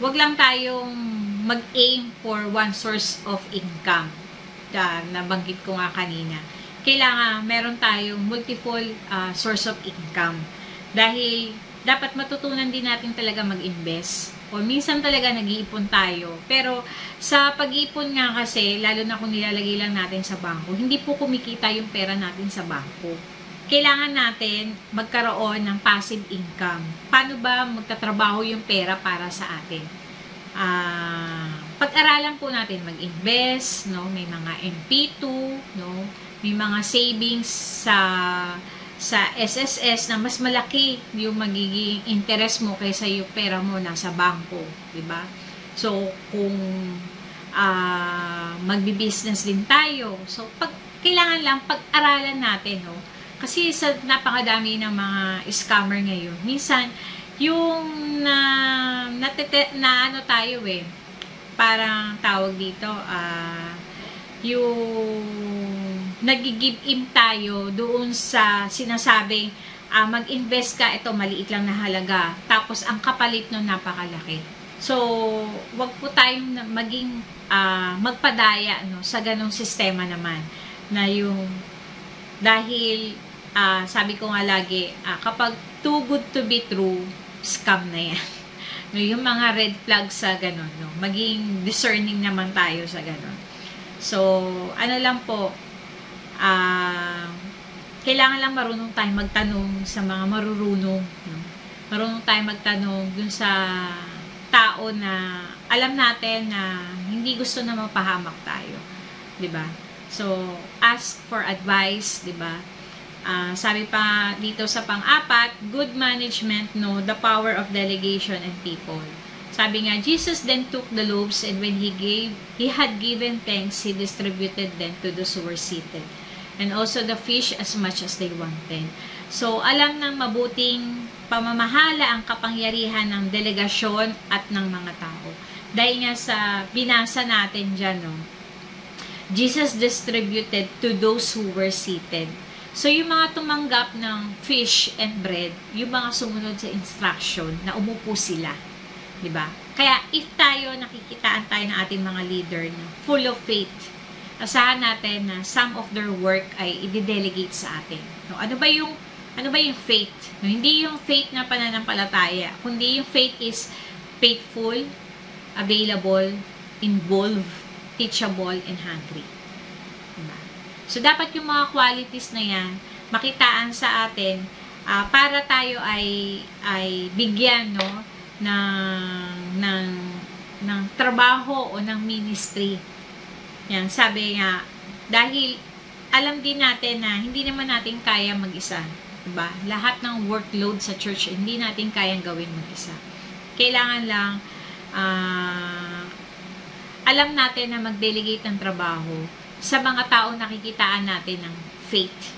Wag lang tayong mag-aim for one source of income. Nabanggit ko nga kanina. Kailangan meron tayong multiple source of income. Dahil dapat matutunan din natin talaga mag-invest. O minsan talaga nag-iipon tayo. Pero sa pag-iipon nga kasi, lalo na kung nilalagay lang natin sa bangko, hindi po kumikita yung pera natin sa bangko. Kailangan natin magkaroon ng passive income. Paano ba magtatrabaho yung pera para sa atin? Pag-aralan po natin mag-invest, no? May mga MP2, no? May mga savings sa SSS na mas malaki yung magiging interest mo kaysa yung pera mo nasa bangko, di ba? So, kung magbi-business din tayo, so kailangan lang pag-aralan natin, no? Kasi sa napakadami ng mga scammer ngayon, minsan yung ano tayo parang tawag dito, yung nag-give in tayo doon sa sinasabing mag-invest ka, ito maliit lang na halaga, tapos ang kapalit nun napakalaki. So, wag po tayong maging magpadaya, no, sa ganong sistema naman na yung dahil sabi ko nga lagi, kapag too good to be true, scam na yan. No, yung mga red flags sa ganon, no, maging discerning naman tayo sa ganon. So, ano lang po, kailangan lang marunong tayo magtanong sa mga marurunong, no? Marunong tayo magtanong dun sa tao na alam natin na hindi gusto na mapahamak tayo, 'di ba? So, ask for advice, 'di ba? Sabi pa dito sa pang-apat, good management, no, the power of delegation and people. Sabi nga, Jesus then took the loaves, and when he had given thanks, he distributed them to those who were seated, and also the fish as much as they wanted. So, alam ng mabuting pamamahala ang kapangyarihan ng delegasyon at ng mga tao. Dahil nga sa binasa natin dyan, no, Jesus distributed to those who were seated. So, yung mga tumanggap ng fish and bread, yung mga sumunod sa instruction na umupo sila. Diba? Kaya, if tayo, nakikitaan tayo ng ating mga leader na full of faith, asahan natin na some of their work ay i-delegate sa atin. No, ano ba yung faith? No, hindi yung faith na pananampalataya, kundi yung faith is faithful, available, involved, teachable, and hungry. Diba? So, dapat yung mga qualities na yan, makitaan sa atin para tayo ay bigyan, no, ng trabaho o ng ministry. Yan, sabi nga, dahil alam din natin na hindi naman natin kaya mag-isa. Diba? Lahat ng workload sa church, hindi natin kayang gawin mag-isa. Kailangan lang, alam natin na mag-delegate ng trabaho sa mga taong nakikitaan natin ng faith.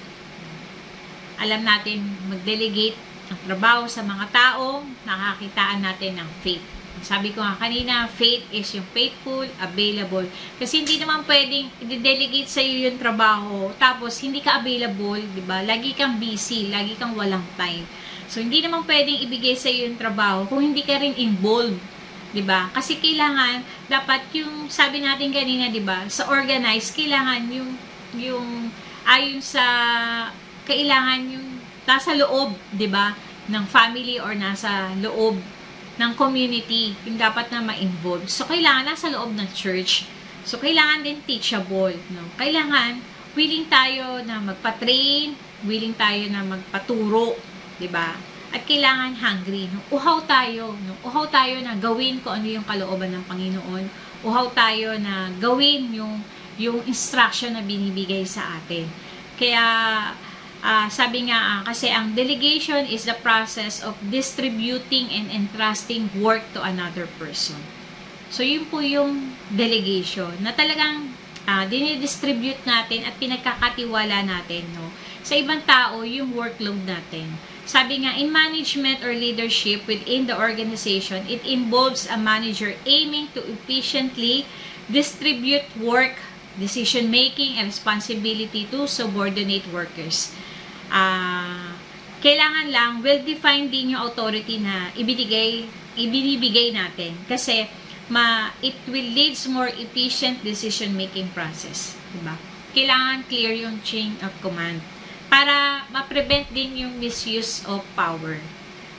Alam natin mag-delegate ng trabaho sa mga taong nakakitaan natin ng faith. Sabi ko nga kanina, faith is yung faithful, available. Kasi hindi naman pwedeng i-delegate sa iyo yung trabaho, tapos hindi ka available, di ba? Lagi kang busy, lagi kang walang time. So, hindi naman pwedeng ibigay sa iyo yung trabaho kung hindi ka rin involved, di ba? Kasi kailangan, dapat yung, sabi natin kanina, di ba? Sa organize, kailangan yung ayon sa, kailangan yung nasa loob, di ba? Ng family or nasa loob ng community, yung dapat na ma-involve. So, kailangan nasa loob ng church. So, kailangan din teachable, no? Kailangan willing tayo na magpa-train, willing tayo na magpaturo, 'di ba? At kailangan hungry, no? Uhaw tayo, no? Uhaw tayo na gawin kung ano yung kalooban ng Panginoon. Uhaw tayo na gawin yung instruction na binibigay sa atin. Kaya sabi nga, kasi ang delegation is the process of distributing and entrusting work to another person. So, yun po yung delegation na talagang dinidistribute natin at pinagkakatiwala natin, no, sa ibang tao yung workload natin. Sabi nga, in management or leadership within the organization, it involves a manager aiming to efficiently distribute work, decision-making, and responsibility to subordinate workers. Kailangan lang well-defined din yung authority na ibinibigay natin kasi it will leads more efficient decision-making process, diba? Kailangan clear yung chain of command para ma-prevent din yung misuse of power.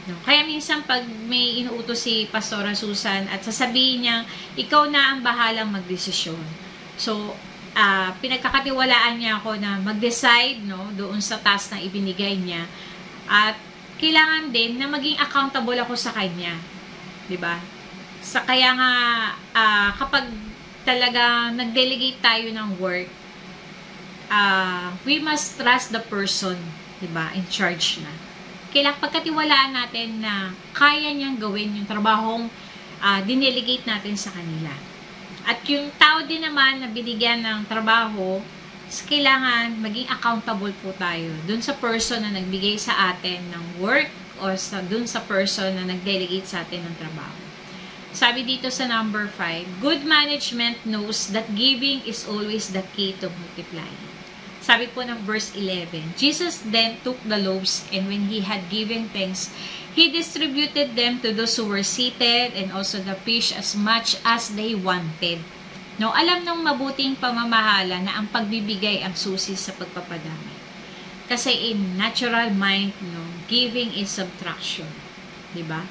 No? Kaya minsan pag may inuutos si Pastora Susan at sasabihin niya, ikaw na ang bahalang magdesisyon. So, pinagkakatiwalaan niya ako na mag-decide, no, doon sa task na ibinigay niya. At kailangan din na maging accountable ako sa kanya. 'Di ba? Kaya nga kapag talaga nag-delegate tayo ng work, we must trust the person, 'di ba, in charge na. Kailangan pagkatiwalaan natin na kaya niyang gawin yung trabahong dinelegate natin sa kanila. At yung tao din naman na binigyan ng trabaho, kailangan maging accountable po tayo dun sa person na nagbigay sa atin ng work o dun sa person na nag-delegate sa atin ng trabaho. Sabi dito sa number 5, good management knows that giving is always the key to multiplying. Sabi po ng verse 11, Jesus then took the loaves and when he had given thanks, he distributed them to those who were seated and also the fish as much as they wanted. No, alam ng mabuting pamamahala na ang pagbibigay ang susi sa pagpapadami. Kasi in natural mind, no, giving is subtraction. 'Di ba?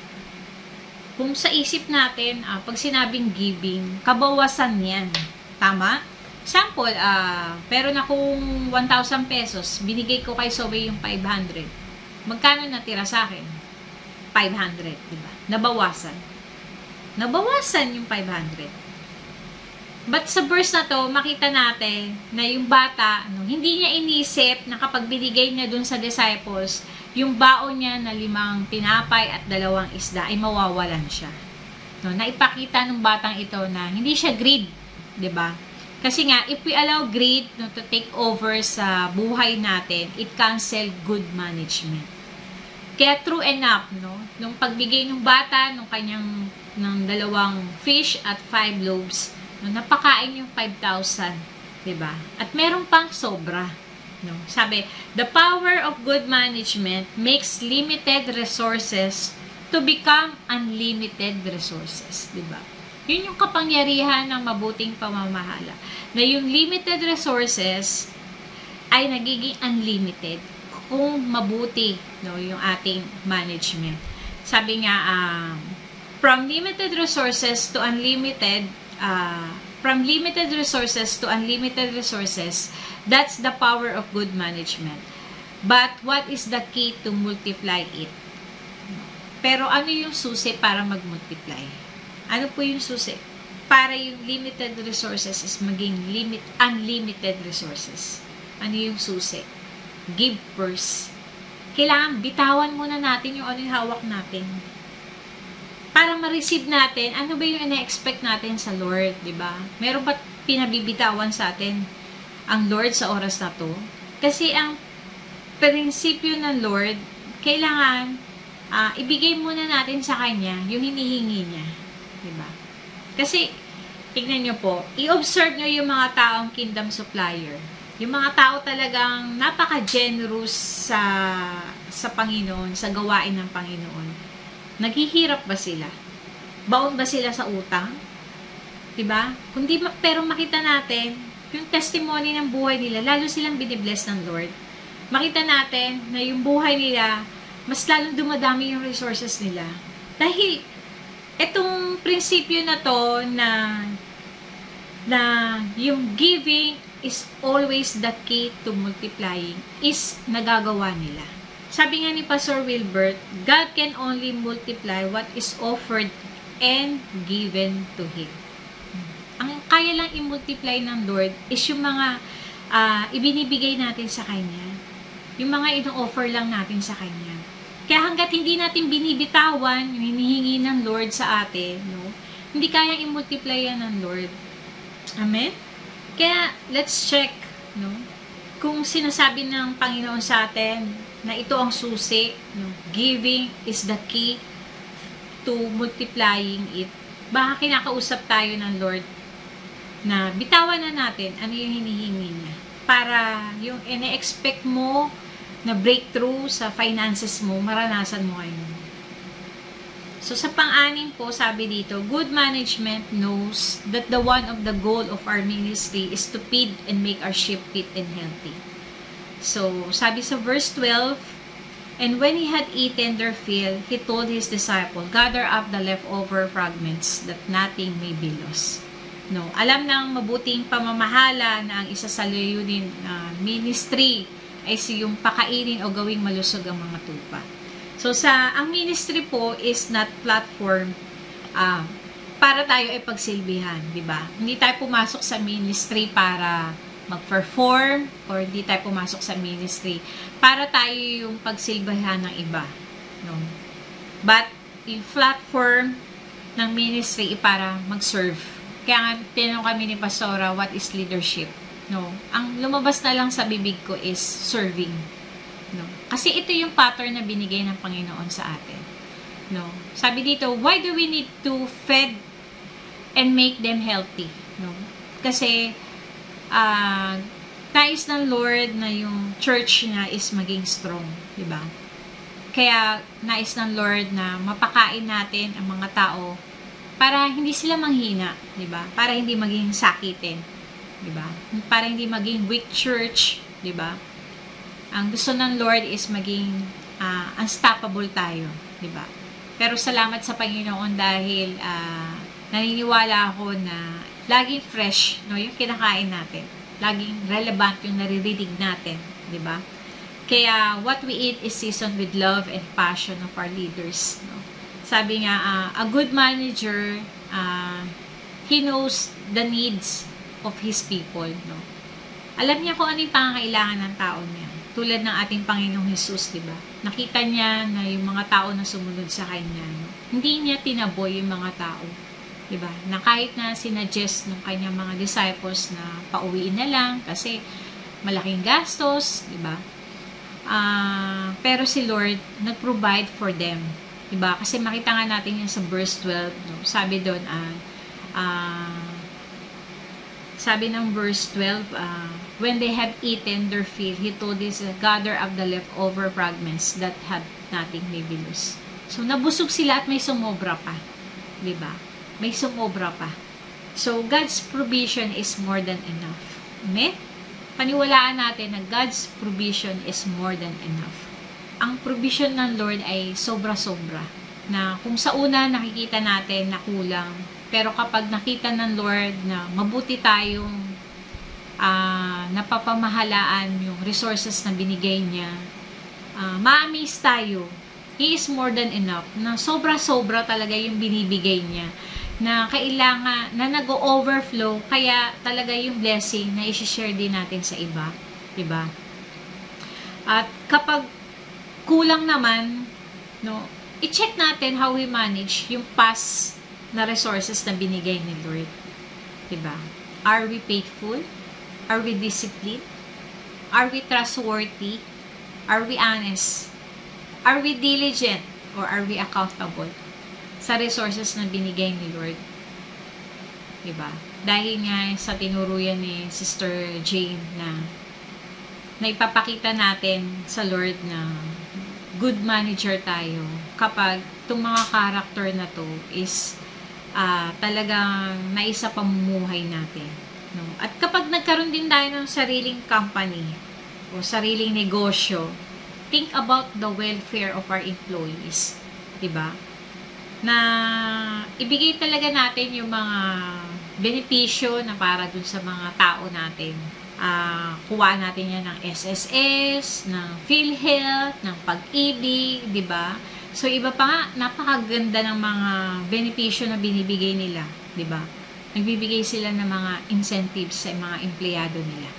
Kung sa isip natin, pag sinabing giving, kabawasan 'yan. Tama? Example, pero na kung 1,000 pesos, binigay ko kay Zoe yung 500. Magkano natira sa akin? 500, diba? Nabawasan. Nabawasan yung 500. But sa verse na to, makita natin na yung bata, hindi niya inisip na kapag binigay niya dun sa disciples, yung baon niya na 5 tinapay at 2 isda ay mawawalan siya. Naipakita ng batang ito na hindi siya greed, diba? Kasi nga, if we allow greed to take over sa buhay natin, it cancel good management. Kaya true enough, no? Nung pagbigay ng bata, ng kanyang ng 2 fish at 5 loaves, napakain yung 5,000, diba? At meron pang sobra. No? Sabi, the power of good management makes limited resources to become unlimited resources, diba? Yun yung kapangyarihan ng mabuting pamamahala. Na yung limited resources ay nagiging unlimited kung mabuti, no, yung ating management. Sabi nga, from limited resources to unlimited resources, that's the power of good management. But what is the key to multiply it? Pero ano yung susi para mag-multiply? Ano po yung susi? Para yung limited resources is maging unlimited resources. Ano yung susi? Give first. Kailangan bitawan muna natin yung ano yung hawak natin. Para ma-receive natin, ano ba yung ina-expect natin sa Lord, di ba? Meron ba pinabibitawan sa atin ang Lord sa oras na to? Kasi ang prinsipyo ng Lord, kailangan ibigay muna natin sa Kanya yung hinihingi niya. Diba? Kasi, tignan nyo po, i-observe nyo yung mga taong kingdom supplier. Yung mga tao talagang napaka-generous sa Panginoon, sa gawain ng Panginoon. Naghihirap ba sila? Baon ba sila sa utang? Diba? Kundi, pero makita natin, yung testimony ng buhay nila, lalo silang binibless ng Lord. Makita natin na yung buhay nila, mas lalong dumadami yung resources nila. Dahil, etong prinsipyo na to na yung giving is always the key to multiplying is nagagawa nila. Sabi nga ni Pastor Wilbert, God can only multiply what is offered and given to Him. Ang kaya lang i-multiply ng Lord is yung mga ibinibigay natin sa Kanya. Yung mga ino-offer lang natin sa Kanya. Kaya hanggat hindi natin binibitawan yung hinihingi ng Lord sa atin, no, hindi kayang i-multiply yan ng Lord. Amen? Kaya, let's check, no, kung sinasabi ng Panginoon sa atin na ito ang susi, no, giving is the key to multiplying it. Baka kinakausap tayo ng Lord na bitawan na natin ano yung hinihingi niya. Para yung ine-expect mo na breakthrough sa finances mo, maranasan mo ngayon. So, sa pang-anim po, sabi dito, good management knows that the one of the goal of our ministry is to feed and make our sheep fit and healthy. So, sabi sa verse 12, And when he had eaten their fill, he told his disciple, gather up the leftover fragments that nothing may be lost. No, alam ng mabuting pamamahala na ang isa sa layunin ministry ay yung pakainin o gawing malusog ang mga tupa. So ang ministry po is not platform para tayo ay pagsilbihan, di ba? Hindi tayo pumasok sa ministry para mag-perform or hindi tayo pumasok sa ministry para tayo yung pagsilbihan ng iba, no? But yung platform ng ministry ay para mag-serve. Kaya nga tinanong kami ni Pastora, what is leadership? No, ang lumabas na lang sa bibig ko is serving. No, kasi ito yung pattern na binigay ng Panginoon sa atin. No, sabi dito, why do we need to feed and make them healthy? No, kasi nais ng Lord na yung church niya is maging strong, di ba? Kaya nais ng Lord na mapakain natin ang mga tao para hindi sila manghina, di ba? Para hindi maging sakitin, di ba? Para hindi maging weak church, di ba? Ang gusto ng Lord is maging unstoppable tayo, di ba? Pero salamat sa Panginoon dahil naniniwala ako na laging fresh, no, yung kinakain natin. Laging relevant yung naririnig natin, di ba? Kaya what we eat is seasoned with love and passion of our leaders, no? Sabi nga, a good manager, he knows the needs of his people, no? Alam niya kung ano yung pangangailangan ng tao niya. Tulad ng ating Panginoong Jesus, di ba? Nakita niya na yung mga tao na sumunod sa kanya, no? Hindi niya tinaboy yung mga tao, di ba? Na kahit na sinuggest ng kanyang mga disciples na pauwiin na lang kasi malaking gastos, di ba? Pero si Lord nag-provide for them, di ba? Kasi makita nga natin yan sa verse 12, no? Sabi doon, sabi ng verse 12, when they have eaten their fill, he told us, gather up the leftover fragments that had nothing may be lost. So, nabusog sila at may sumobra pa. Diba? May sumobra pa. So, God's provision is more than enough. Amen? Paniwalaan natin na God's provision is more than enough. Ang provision ng Lord ay sobra-sobra. Na kung sa una nakikita natin na kulang, pero kapag nakita ng Lord na mabuti tayong napapamahalaan yung resources na binigay niya, ma-amaze tayo. He is more than enough. Na sobra-sobra talaga yung binibigay niya. Na kailangan, na nag-overflow, kaya talaga yung blessing na i-share din natin sa iba. Diba? At kapag kulang naman, no, i-check natin how we manage yung past na resources na binigay ni Lord. Diba? Are we faithful? Are we disciplined? Are we trustworthy? Are we honest? Are we diligent? Or are we accountable sa resources na binigay ni Lord? Diba? Dahil nga sa tinuruyan ni Sister Jane na ipapakita natin sa Lord na good manager tayo kapag itong mga character na to is talagang naisa pamumuhay natin. No? At kapag nagkaroon din tayo ng sariling company o sariling negosyo, think about the welfare of our employees. Diba? Na ibigay talaga natin yung mga benepisyo na para dun sa mga tao natin. Kuha natin yan ng SSS, ng PhilHealth, ng Pag-ibig, diba? So, iba pa nga, napakaganda ng mga benepisyo na binibigay nila, diba? Nagbibigay sila ng mga incentives sa mga empleyado nila.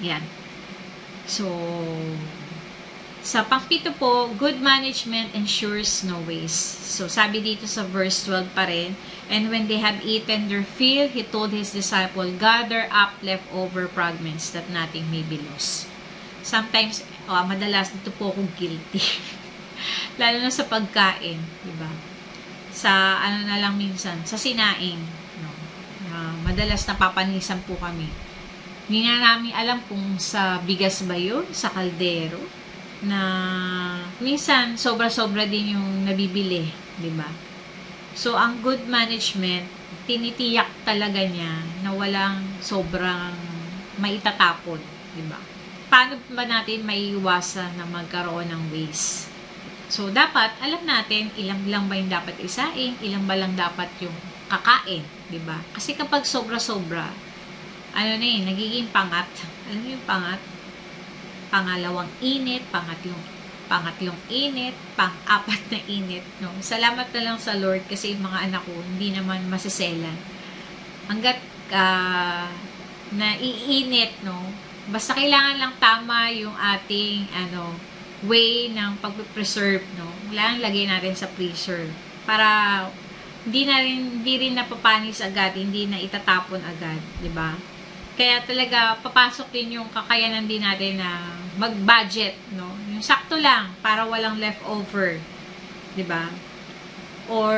Yan. So, sa pangpito po, good management ensures no waste. So, sabi dito sa verse 12 pa rin, and when they have eaten their fill, he told his disciple, gather up leftover fragments that nothing may be lost. Sometimes, madalas dito po akong guilty. Lalo na sa pagkain, diba? Sa ano na lang minsan, sa sinaing, no? Madalas napapanisan po kami. Hindi na namin alam kung sa bigas ba yun, sa kaldero, na minsan sobra-sobra din yung nabibili, diba? So, ang good management, tinitiyak talaga niya na walang sobrang maitatapon, diba? paano ba natin maiiwasan na magkaroon ng waste? So, dapat, alam natin, ilang lang ba yung dapat isaing, ilang ba lang dapat yung kakain, di ba? Kasi kapag sobra-sobra, ano na nagiging pangat. Alam mo yung pangat? Pangalawang init, pangatlong init, pang-apat na init, no? Salamat na lang sa Lord kasi yung mga anak ko, hindi naman masiselan. Hanggat naiinit, no? Basta kailangan lang tama yung ating, way ng pag-preserve, no? Kailangan lagay natin sa freezer para hindi rin napapanis agad, hindi na itatapon agad, di ba? Kaya talaga papasok din yung kakayanan din natin na mag-budget, no? Yung sakto lang para walang leftover, 'di ba? Or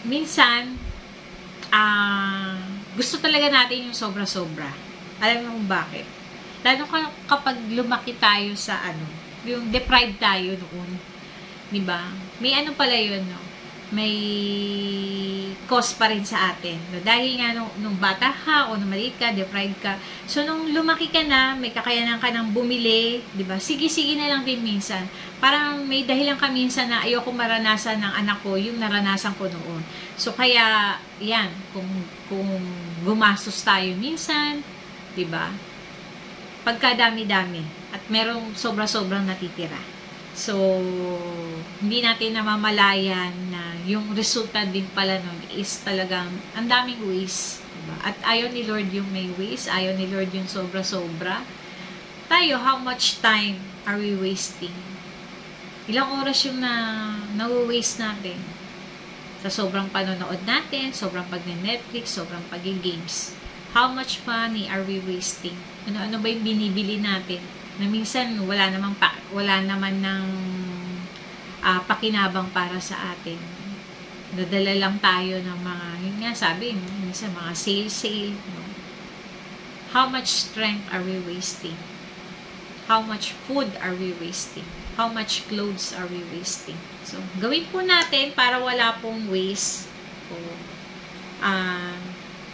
minsan gusto talaga natin yung sobra-sobra. Alam mo kung bakit? Lalo kapag lumaki tayo sa yung deprived tayo noon, 'di ba? May pala 'yun, no? May cost pa rin sa atin. No? Dahil nga nung bata ka o nung maliit ka, deprived ka. So, nung lumaki ka na, may kakayanan ka ng bumili, di ba? Sige-sige na lang din minsan. Parang may dahilan ka minsan na ayoko maranasan ng anak ko yung naranasan ko noon. So, kaya, yan, kung gumastos tayo minsan, di ba? Pagkadami-dami at merong sobra-sobrang natitira. So, hindi natin namamalayan na yung resulta din pala nun is talagang ang daming waste. Diba? At ayaw ni Lord yung may waste, ayaw ni Lord yung sobra-sobra. Tayo, how much time are we wasting? Ilang oras yung na-waste natin? Sa sobrang panonood natin, sobrang pag-Netflix, sobrang pag-games. How much money are we wasting? Ano ba yung binibili natin? Na minsan wala naman ng pakinabang para sa atin. Nadala lang tayo ng mga, yun nga sabi, minsan mga sale. No? How much strength are we wasting? How much food are we wasting? How much clothes are we wasting? So, gawin po natin para wala pong waste.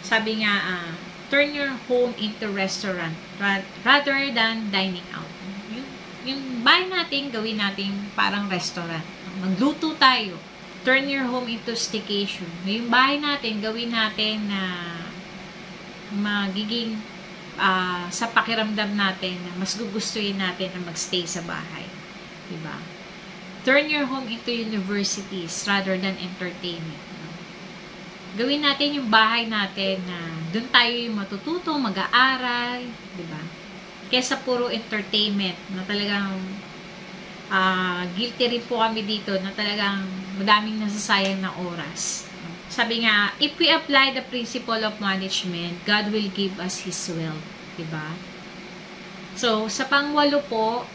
Sabi nga, turn your home into restaurant rather than dining out. Yung bahay natin, gawin natin parang restaurant. Magluto tayo. Turn your home into staycation. Yung bahay natin, gawin natin na magiging sa pakiramdam natin na mas gugustuhin natin na magstay sa bahay. Diba? Turn your home into universities rather than entertainment. Gawin natin yung bahay natin na doon tayo yung matututo, mag-aaral, di ba? Kesa puro entertainment na talagang guilty rin po kami dito na talagang madaming nasasayang na oras. Sabi nga, if we apply the principle of management, God will give us His wealth, di ba? So, sa pangwalo po,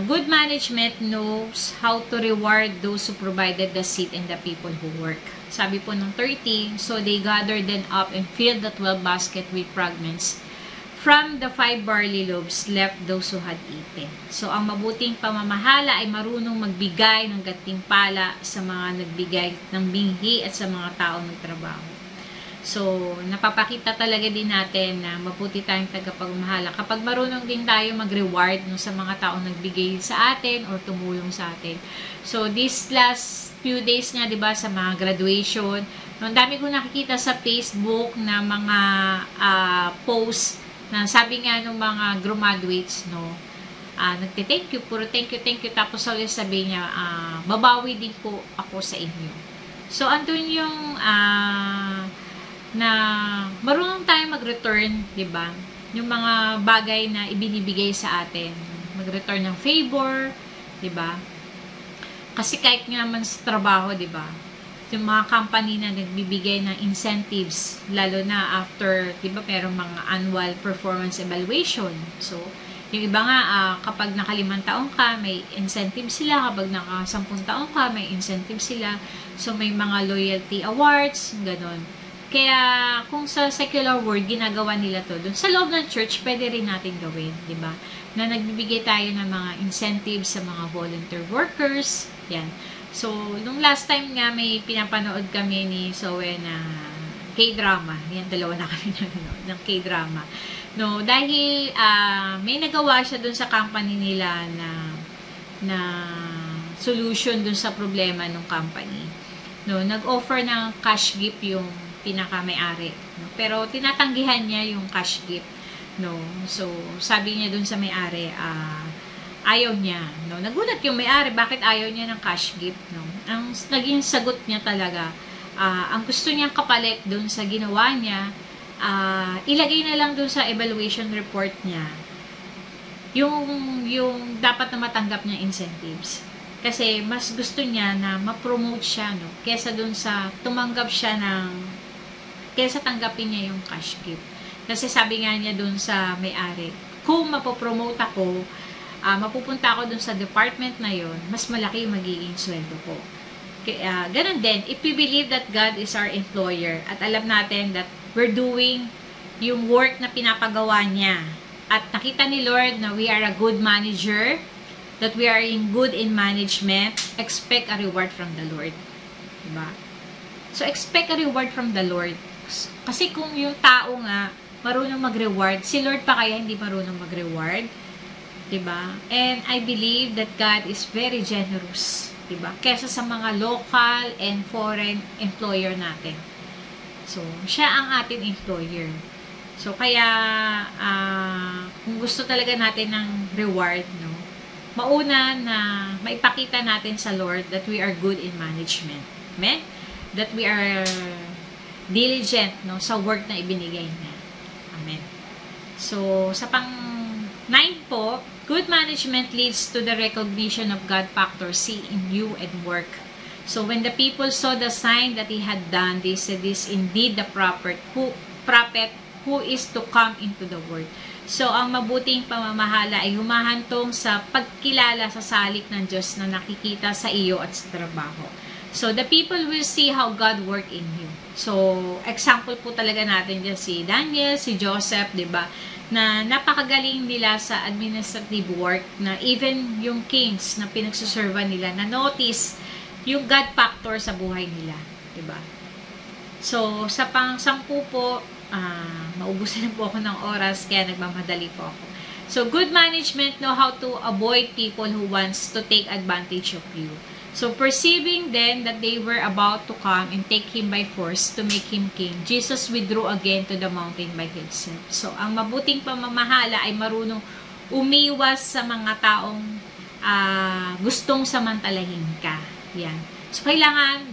good management knows how to reward those who provided the seed and the people who work. Sabi po ng 13, so they gathered them up and filled the 12 basket with fragments from the 5 barley loaves left those who had eaten. So, ang mabuting pamamahala ay marunong magbigay ng gantimpala sa mga nagbigay ng binhi at sa mga taong nagtrabaho. So, napapakita talaga din natin na mabuti tayong tagapagmahala kapag marunong din tayo mag-reward sa mga taong nagbigay sa atin or tumulong sa atin. So, this last few days nga, di ba, sa mga graduation, ang dami ko nakikita sa Facebook na mga posts na sabi nga ng mga graduates, no, nagte-thank you, puro thank you, tapos sabi niya, babawi din po ako sa inyo. So, andun yung na marunong tayo mag-return, di ba? Yung mga bagay na ibinibigay sa atin. Mag-return ng favor, di ba? Kasi kahit nga naman sa trabaho, di ba? Yung mga company na nagbibigay ng incentives, lalo na after, di ba, merong mga annual performance evaluation. So, yung iba nga, kapag naka 5 taon ka, may incentive sila. Kapag naka 10 taon ka, may incentive sila. So, may mga loyalty awards, ganon. Kaya, kung sa secular world, ginagawa nila to, dun sa loob ng church, pwede rin natin gawin, di ba? Na nagbibigay tayo ng mga incentives sa mga volunteer workers, yan. So, nung last time nga, may pinapanood kami ni Zoe na K-drama. Yan, dalawa na kami ng K-drama. No, dahil may nagawa siya dun sa company nila na solution dun sa problema ng company. No, nag-offer ng cash gift yung pinaka-may-ari. No? Pero tinatanggihan niya yung cash gift. No? So, sabi niya dun sa may-ari, ayaw niya. No? Nagulat yung may-ari, bakit ayaw niya ng cash gift? No? Ang naging sagot niya talaga, ang gusto niyang kapalit dun sa ginawa niya, ilagay na lang dun sa evaluation report niya yung dapat na matanggap niya incentives. Kasi mas gusto niya na ma-promote siya, no? Kesa dun sa tumanggap siya kesa tanggapin niya yung cash gift. Kasi sabi nga niya dun sa may-ari, kung mapopromote ako, mapupunta ako dun sa department na yon, mas malaki yung magiging sweldo ko. Ganun din, if we believe that God is our employer, at alam natin that we're doing yung work na pinapagawa niya, at nakita ni Lord na we are a good manager, that we are good in management, expect a reward from the Lord. Diba? So, expect a reward from the Lord. Kasi kung yung tao nga, marunong mag-reward, si Lord pa kaya hindi marunong mag-reward? Diba? And I believe that God is very generous. Diba? Kesa sa mga local and foreign employer natin. So, siya ang ating employer. So, kaya, kung gusto talaga natin ng reward, no? Mauna na maipakita natin sa Lord that we are good in management. Amen? That we are diligent, no, sa work na ibinigay niya. Amen. So, sa pang-9 po, good management leads to the recognition of God factor C in you and work. So, when the people saw the sign that he had done, they said, this indeed the prophet who is to come into the world. So, ang mabuting pamamahala ay humahantong sa pagkilala sa salik ng Diyos na nakikita sa iyo at sa trabaho. So, the people will see how God work in you. So, example po talaga natin dyan si Daniel, si Joseph, diba? Na napakagaling nila sa administrative work na even yung kings na pinagsuserva nila na notice yung God factor sa buhay nila. Diba? So, sa pang-10 po, maubusan na po ako ng oras kaya nagmamadali po ako. So, good management know how to avoid people who wants to take advantage of you. So, perceiving then that they were about to come and take him by force to make him king, Jesus withdrew again to the mountain by himself. So, ang mabuting pamamahala ay marunong umiwas sa mga taong gustong samantalahin ka. Yan. So, kailangan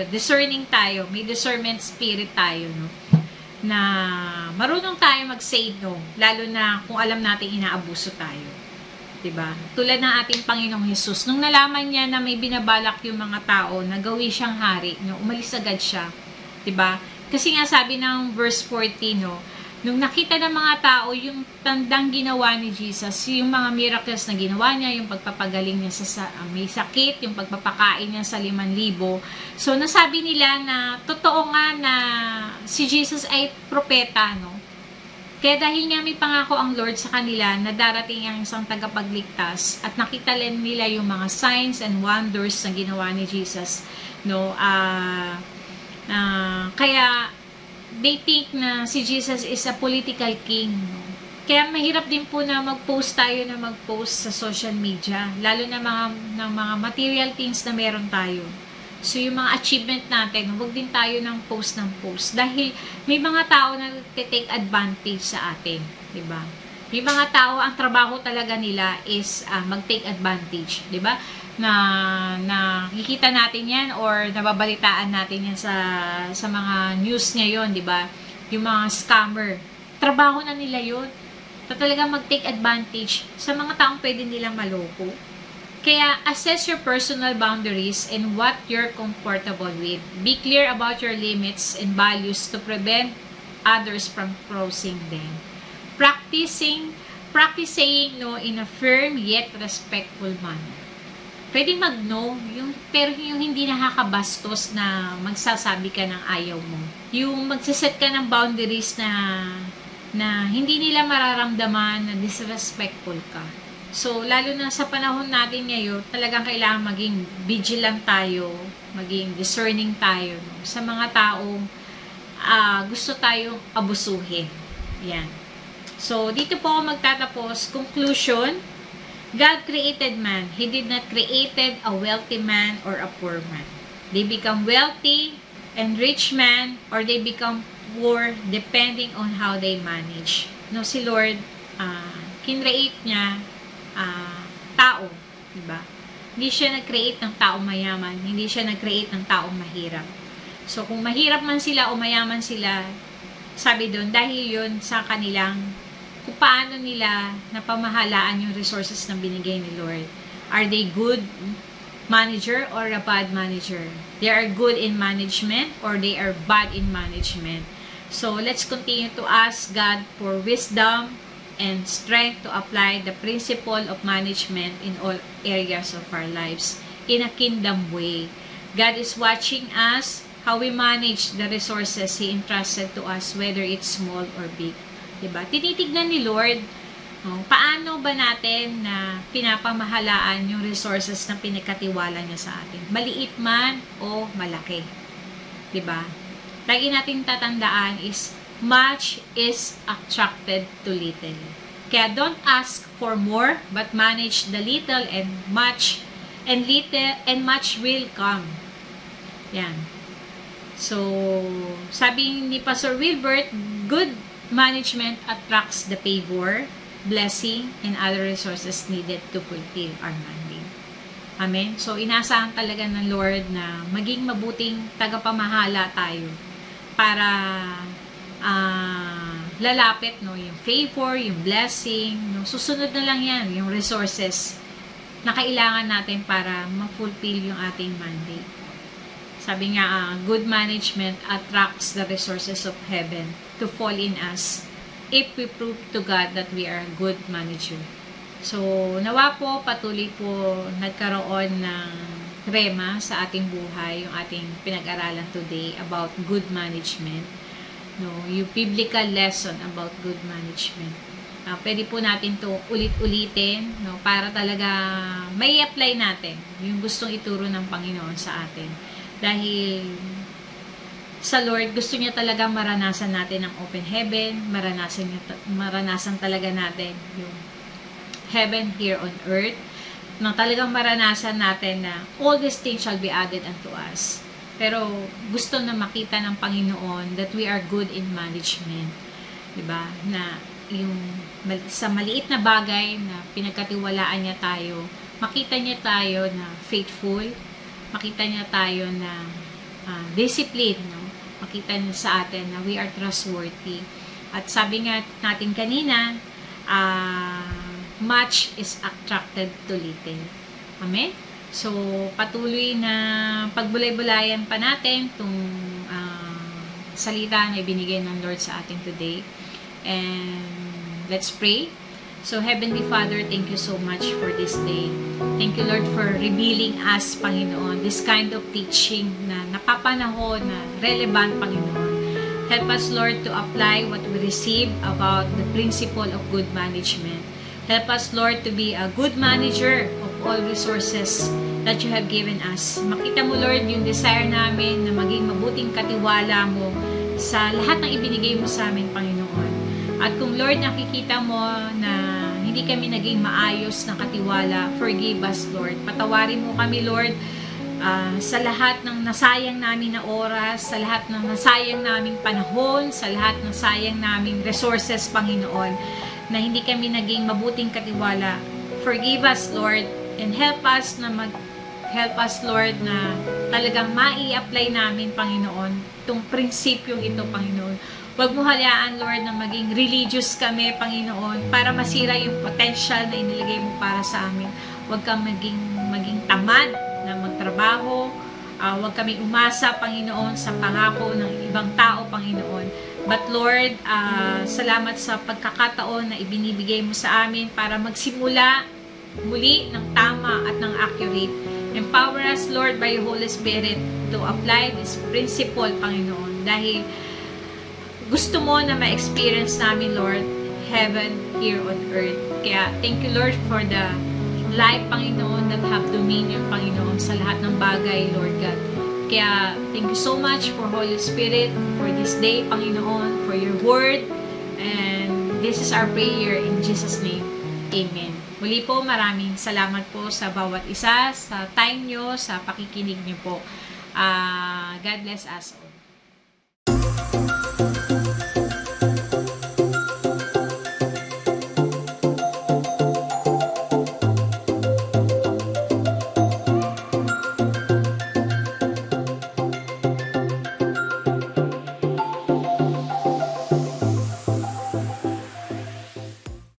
discerning tayo, may discernment spirit tayo, no? Na marunong tayo mag-say no, lalo na kung alam natin inaabuso tayo. Diba? Tulad ng ating Panginoong Hesus, nung nalaman niya na may binabalak yung mga tao na gawin siyang hari, no, umalis agad siya. Diba? Kasi nga sabi ng verse 14, no, nung nakita ng mga tao yung tandang ginawa ni Jesus, yung mga miracles na ginawa niya, yung pagpapagaling niya sa may sakit, yung pagpapakain niya sa 5,000. So, nasabi nila na totoo nga na si Jesus ay propeta, no? Kaya dahil nga may pangako ang Lord sa kanila na darating ang isang tagapagligtas at nakita nila yung mga signs and wonders na ginawa ni Jesus, no? Kaya they think na si Jesus is a political king, no? Kaya mahirap din po na mag-post sa social media, lalo na mga material things na meron tayo. So, yung mga achievement natin, huwag din tayo ng post. Dahil may mga tao na take advantage sa atin. Diba? May mga tao, ang trabaho talaga nila is mag-take advantage. Diba? Na kikita natin yan or nababalitaan natin yan sa mga news ngayon. Diba? Yung mga scammer. Trabaho na nila yun. Talaga mag-take advantage sa mga taong pwede nilang maloko. Kaya, assess your personal boundaries and what you're comfortable with. Be clear about your limits and values to prevent others from crossing them. Practicing no in a firm yet respectful manner. Pwede mag-no, pero yung hindi nakakabastos na magsasabi ka ng ayaw mo. Yung magsiset ka ng boundaries na hindi nila mararamdaman na disrespectful ka. So, lalo na sa panahon natin ngayon, talagang kailangan maging vigilant tayo, maging discerning tayo, no? Sa mga taong gusto tayong abusuhin. Yan. So, dito po ako magtatapos. Conclusion, God created man. He did not created a wealthy man or a poor man. They become wealthy and rich man, or they become poor depending on how they manage. No, si Lord, kinreate niya tao, diba? Hindi siya nag-create ng taong mayaman, hindi siya nag-create ng taong mahirap. So, kung mahirap man sila o mayaman sila, sabi doon, dahil yun sa kanilang, kung paano nila napamahalaan yung resources na binigay ni Lord. Are they good manager or a bad manager? They are good in management or they are bad in management. So, let's continue to ask God for wisdom and strength to apply the principle of management in all areas of our lives in a kingdom way. God is watching us, how we manage the resources He entrusted to us, whether it's small or big. Diba? Tinitignan ni Lord, paano ba natin na pinapamahalaan yung resources na pinakatiwala niya sa atin? Maliit man o malaki. Diba? Lagi natin tatandaan is, much is attracted to little. Kaya don't ask for more, but manage the little and much will come. Yan. So, sabi ni Pastor Wilbert, good management attracts the favor, blessing, and other resources needed to fulfill our mandate. Amen? So, inasahan talaga ng Lord na maging mabuting tagapamahala tayo para lalapit, no, yung favor, yung blessing, no, susunod na lang yan, yung resources na kailangan natin para ma-fulfill yung ating mandate. Sabi nga, good management attracts the resources of heaven to fall in us if we prove to God that we are a good manager. So, nawa po, patuloy po nagkaroon ng rema sa ating buhay, yung ating pinag-aralan today about good management. No, yung biblical lesson about good management. Pwede po natin to ulit-ulitin, no, para talaga may apply natin yung gustong ituro ng Panginoon sa atin. Dahil sa Lord, gusto niya talaga maranasan natin ang open heaven, maranasan talaga natin yung heaven here on earth, na talagang maranasan natin na all these things shall be added unto us. Pero gusto na makita ng Panginoon that we are good in management. Diba? Na yung sa maliit na bagay na pinagkatiwalaan niya tayo, makita niya tayo na faithful, makita niya tayo na discipline, no? Makita niya sa atin na we are trustworthy. At sabi nga natin kanina, much is attracted to little. Amen? So, patuloy na pagbulay-bulayan pa natin itong salita na ibinigay ng Lord sa atin today. And let's pray. So, Heavenly Father, thank you so much for this day. Thank you, Lord, for revealing us, Panginoon, this kind of teaching na napapanahon, na relevant, Panginoon. Help us, Lord, to apply what we receive about the principle of good management. Help us, Lord, to be a good manager of all resources that you have given us. Makita mo, Lord, yung desire namin na maging mabuting katiwala mo sa lahat ng ibinigay mo sa amin, Panginoon. At kung, Lord, nakikita mo na hindi kami naging maayos na katiwala, forgive us, Lord. Patawarin mo kami, Lord, sa lahat ng nasayang namin na oras, sa lahat ng nasayang naming panahon, sa lahat ng sayang naming resources, Panginoon, na hindi kami naging mabuting katiwala. Forgive us, Lord, and help us, Lord, na talagang mai-apply namin, Panginoon, itong prinsipyong ito, Panginoon. Huwag mo hayaan, Lord, na maging religious kami, Panginoon, para masira yung potential na inilagay mo para sa amin. Huwag kang maging tamad na magtrabaho. Huwag kami umasa, Panginoon, sa pangako ng ibang tao, Panginoon. But Lord, salamat sa pagkakataon na ibinibigay mo sa amin para magsimula muli ng tama at ng accurate. Empower us, Lord, by your Holy Spirit to apply this principle, Panginoon. Dahil gusto mo na ma-experience namin, Lord, heaven here on earth. Kaya, thank you, Lord, for the life, Panginoon, that have dominion, Panginoon, sa lahat ng bagay, Lord God. Kaya, thank you so much for Holy Spirit, for this this day, Panginoon, for your word. And this is our prayer in Jesus' name. Amen. Muli po, maraming salamat po sa bawat isa, sa time nyo, sa pakikinig nyo po. God bless us.